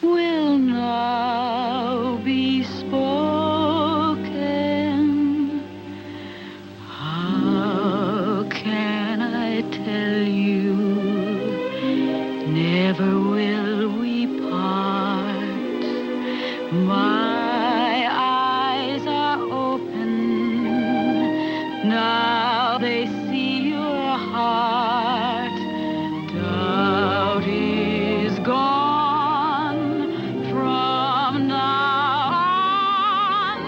will now be spoken. How can I tell you? Never will we part. My eyes are open. Now they see your heart. Doubt is gone from now on.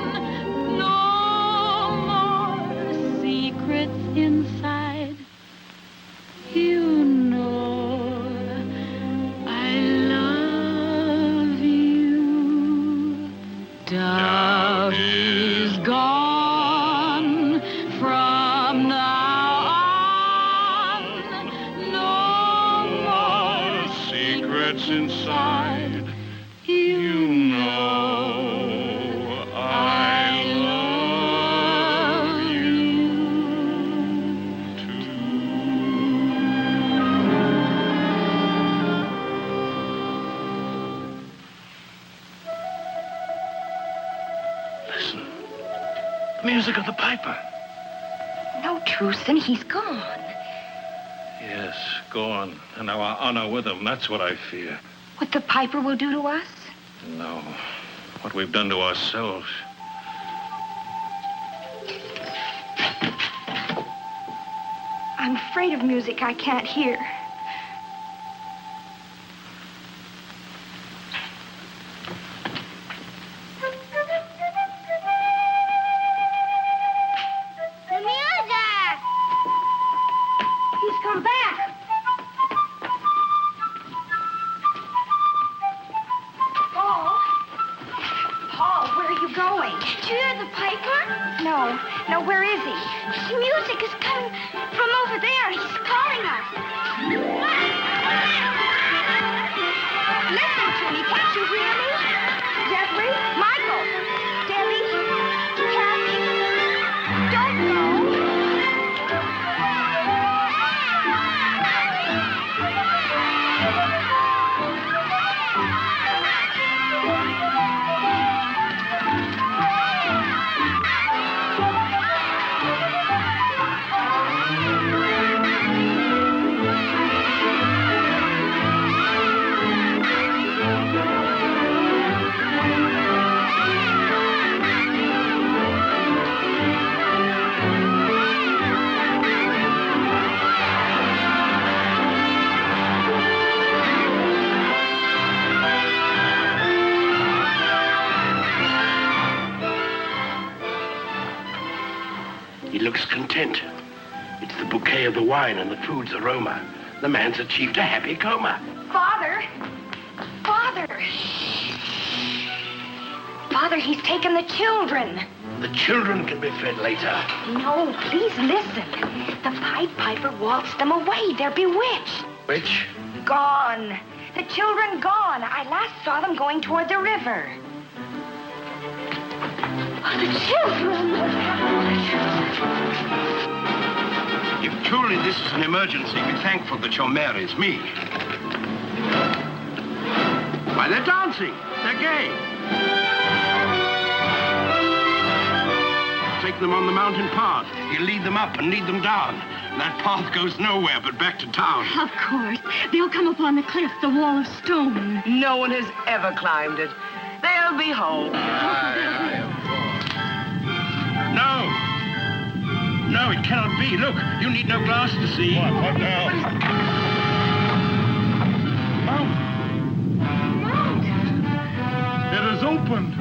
No more secrets inside. You know I love you. Doubt is gone from now on. No more Secrets inside. You know I love you Listen. The music of the piper. No, Truson, he's gone. Yes, go on. And our honor with him. That's what I fear. What the piper will do to us? No. What we've done to ourselves. I'm afraid of music I can't hear. The music! He's come back. Paul, where are you going? Did you hear the piper? No, where is he? The music is coming from over there. He's calling us. Listen to me. Can't you hear me? Jeffrey? Michael? Debbie? Kathy? Don't go. He looks content. It's the bouquet of the wine and the food's aroma. The man's achieved a happy coma. Father! Father, he's taken the children. The children can be fed later. No, please listen. The Pied Piper waltzed them away. They're bewitched. Which? Gone. The children gone. I last saw them going toward the river. The children! If truly this is an emergency, be thankful that your mare is me. Why, they're dancing. They're gay. Take them on the mountain path. You lead them up and lead them down. That path goes nowhere but back to town. Of course. They'll come upon the cliff, the wall of stone. No one has ever climbed it. They'll be home. No, it cannot be. Look, you need no glass to see. What now? Mount! It is opened.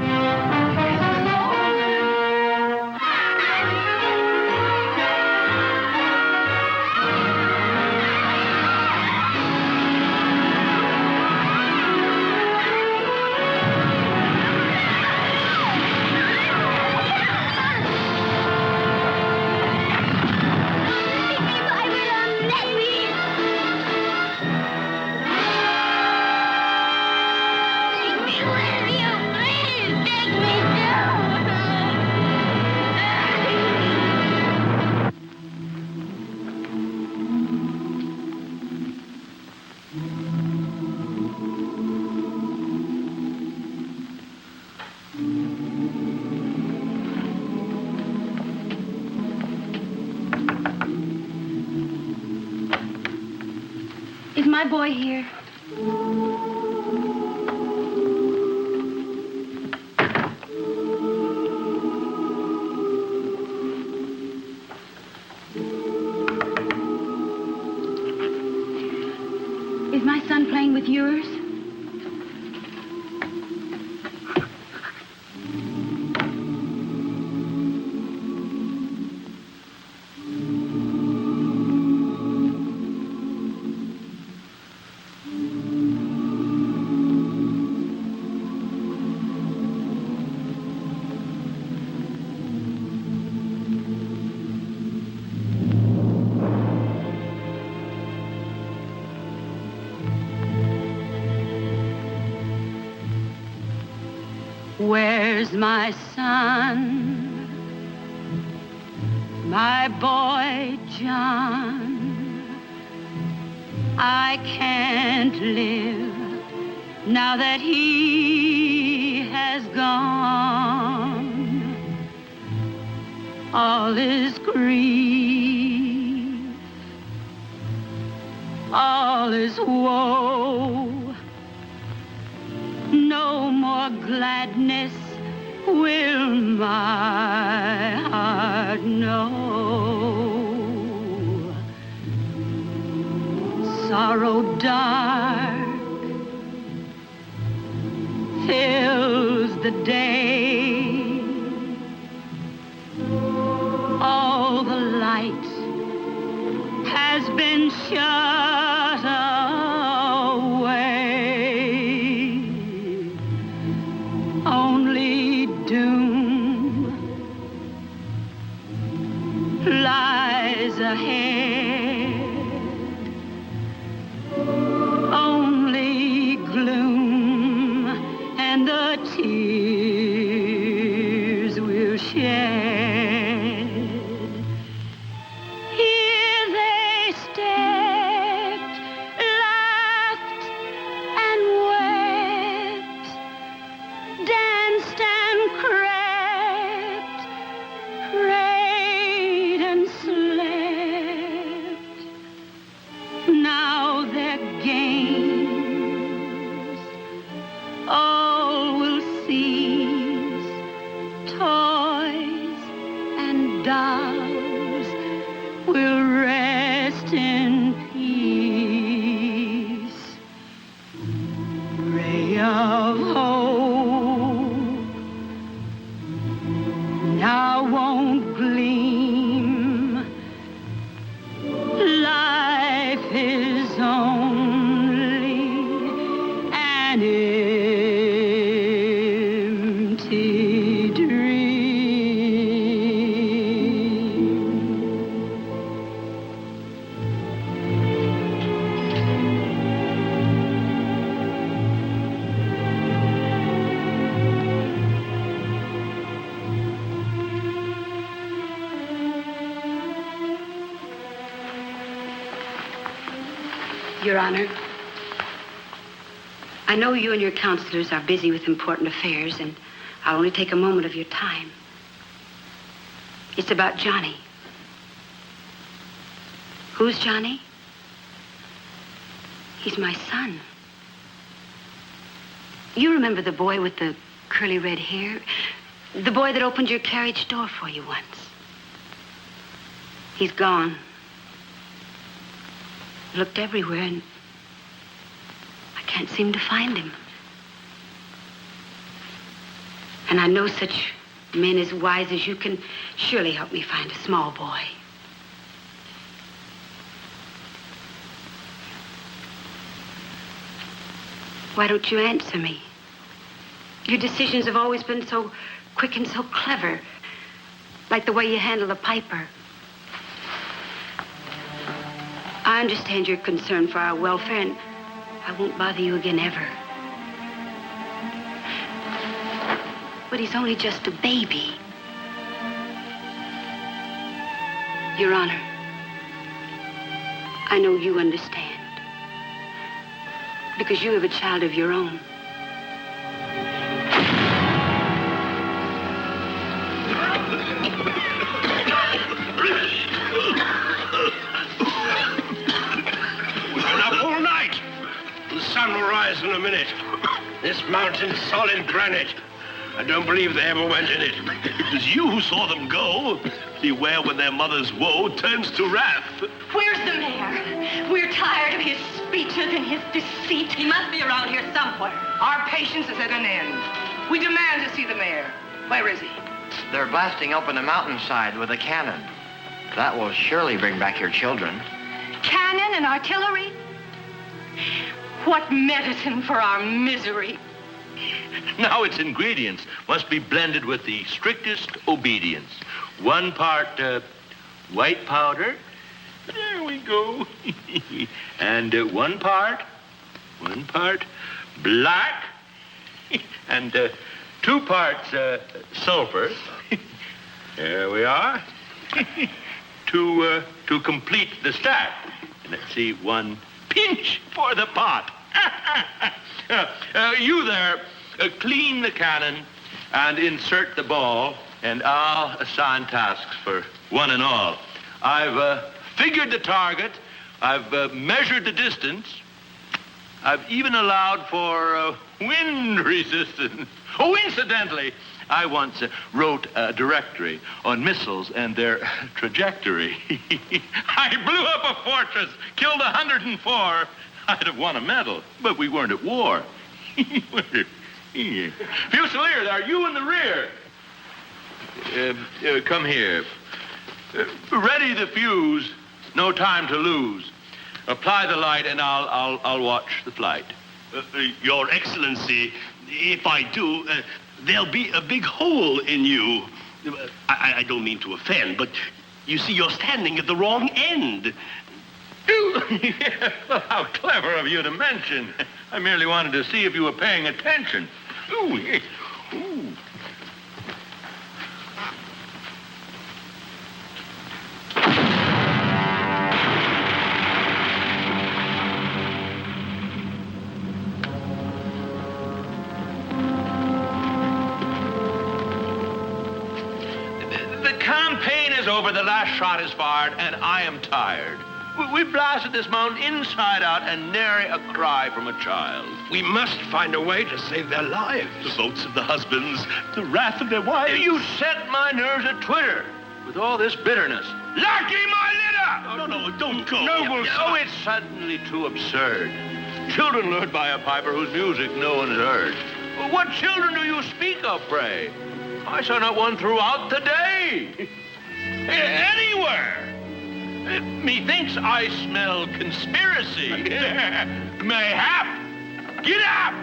Is my boy here? Is my son playing with yours? Where's my son, my boy John? I can't live now that he has gone. All is grief, all is woe, no more your gladness will my heart know. Sorrow dark fills the day. All the light has been shut away. Only doom lies ahead. Only gloom and the tears we'll shed. Here they stepped, laughed and wept, danced and crept, prayed and slept. Now their games all will cease, toys and dolls will rest in peace. Ray of hope now won't gleam. Life is only an empty dream. Your Honor, I know you and your counselors are busy with important affairs, and I'll only take a moment of your time. It's about Johnny. Who's Johnny? He's my son. You remember the boy with the curly red hair? The boy that opened your carriage door for you once. He's gone. I looked everywhere, and I can't seem to find him. And I know such men as wise as you can surely help me find a small boy. Why don't you answer me? Your decisions have always been so quick and so clever, like the way you handle the piper. I understand your concern for our welfare, and I won't bother you again ever. But he's only just a baby. Your Honor, I know you understand, because you have a child of your own. The sun will rise in a minute. This mountain's solid granite. I don't believe they ever went in it. It was you who saw them go. Beware when their mother's woe turns to wrath. Where's the mayor? We're tired of his speeches and his deceit. He must be around here somewhere. Our patience is at an end. We demand to see the mayor. Where is he? They're blasting open the mountainside with a cannon. That will surely bring back your children. Cannon and artillery? What medicine for our misery. Now its ingredients must be blended with the strictest obedience. 1 part white powder. There we go. And 1 part black. And 2 parts sulfur. There we are. To complete the stack. And let's see, 1 pinch for the pot. You there, clean the cannon and insert the ball, and I'll assign tasks for one and all. I've figured the target. I've measured the distance. I've even allowed for wind resistant. Oh, incidentally, I once wrote a directory on missiles and their trajectory. I blew up a fortress, killed 104. I'd have won a medal, but we weren't at war. Fusiliers, are you in the rear? Come here. Ready the fuse. No time to lose. Apply the light, and I'll watch the flight. Your Excellency, if I do, there'll be a big hole in you. I don't mean to offend, but you see, you're standing at the wrong end. How clever of you to mention. I merely wanted to see if you were paying attention. Ooh, yeah. Ooh. The campaign is over, the last shot is fired, and I am tired. We blasted this mountain inside out and nary a cry from a child. We must find a way to save their lives. The votes of the husbands, the wrath of their wives. You set my nerves at Twitter with all this bitterness. Lucky my litter! No, don't go. Noble. Oh, it's suddenly too absurd. Children lured by a piper whose music no one has heard. What children do you speak of, pray? I saw not one throughout the day. Anywhere. Methinks I smell conspiracy. Mayhap. Get up!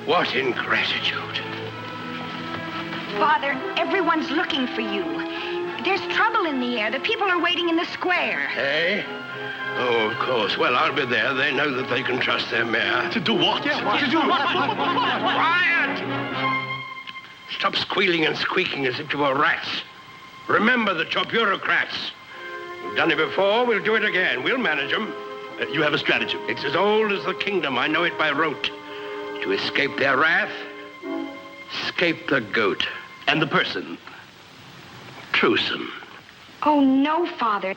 What ingratitude. Father, everyone's looking for you. There's trouble in the air. The people are waiting in the square. Eh? Oh, of course. Well, I'll be there. They know that they can trust their mare. To do what? Yeah, what? To do what? Quiet! Stop squealing and squeaking as if you were rats. Remember that you're bureaucrats. We've done it before. We'll do it again. We'll manage them. You have a stratagem. It's as old as the kingdom. I know it by rote. To escape their wrath, escape the goat. And the person? Truson. Oh, no, Father.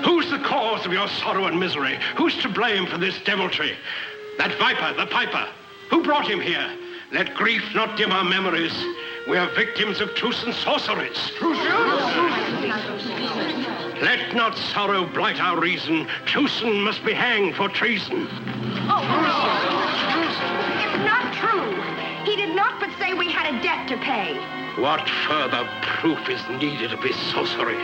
Who's the cause of your sorrow and misery? Who's to blame for this deviltry? That viper, the piper. Who brought him here? Let grief not dim our memories. We are victims of Truson's sorceries. Let not sorrow blight our reason. Truson must be hanged for treason. Oh, it's not true. He did not but say we had a debt to pay. What further proof is needed of his sorcery?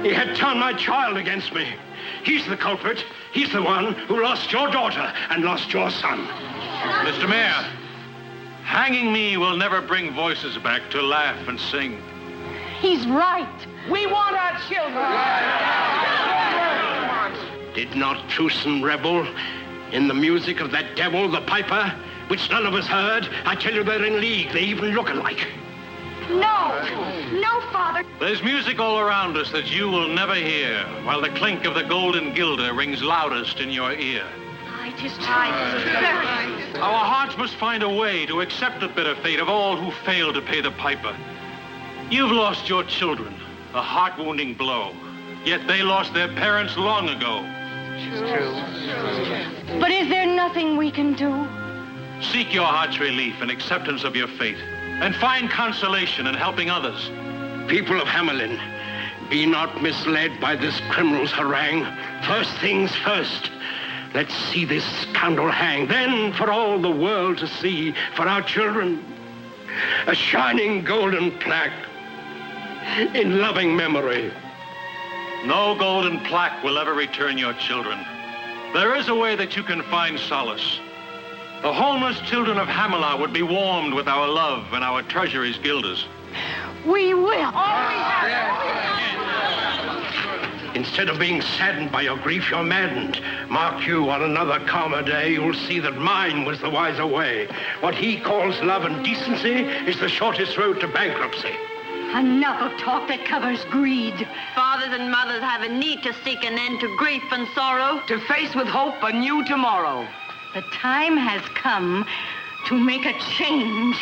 He had turned my child against me. He's the culprit. He's the one who lost your daughter and lost your son. Mr. Mayor, hanging me will never bring voices back to laugh and sing. He's right. We want our children. Did not Truson rebel in the music of that devil, the piper, which none of us heard? I tell you, they're in league. They even look alike. No, Father. There's music all around us that you will never hear, while the clink of the golden guilder rings loudest in your ear. It is time. Our hearts must find a way to accept the bitter fate of all who fail to pay the piper. You've lost your children, a heart-wounding blow, yet they lost their parents long ago. But is there nothing we can do? Seek your heart's relief and acceptance of your fate, and find consolation in helping others. People of Hamelin, be not misled by this criminal's harangue. First things first. Let's see this scoundrel hang. Then, for all the world to see, for our children, a shining golden plaque in loving memory. No golden plaque will ever return your children. There is a way that you can find solace. The homeless children of Hamelin would be warmed with our love and our treasuries guilders. We will. Instead of being saddened by your grief, you're maddened. Mark you, on another calmer day, you'll see that mine was the wiser way. What he calls love and decency is the shortest road to bankruptcy. Enough of talk that covers greed. Fathers and mothers have a need to seek an end to grief and sorrow. To face with hope a new tomorrow. The time has come to make a change.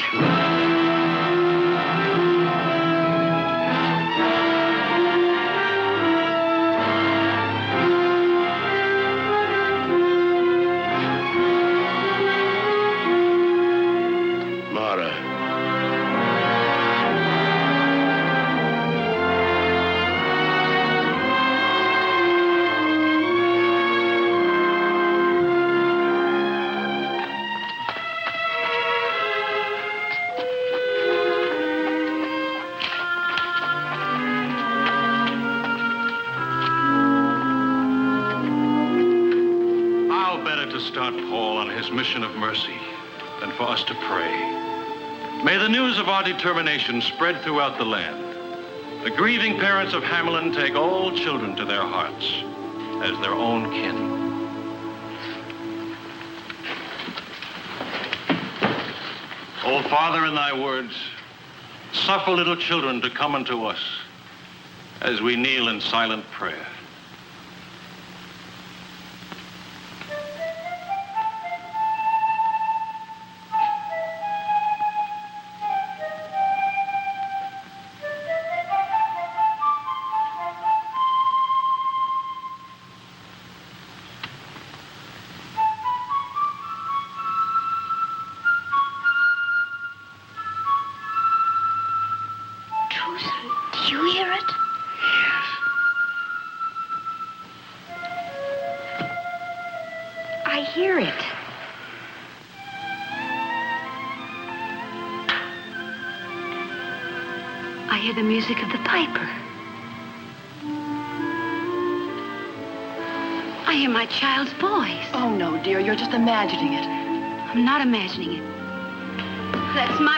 Start Paul on his mission of mercy than for us to pray. May the news of our determination spread throughout the land. The grieving parents of Hamelin take all children to their hearts as their own kin. O Father, in thy words, suffer little children to come unto us as we kneel in silent prayer. The music of the piper. I hear my child's voice. Oh, no, dear, you're just imagining it. I'm not imagining it. That's my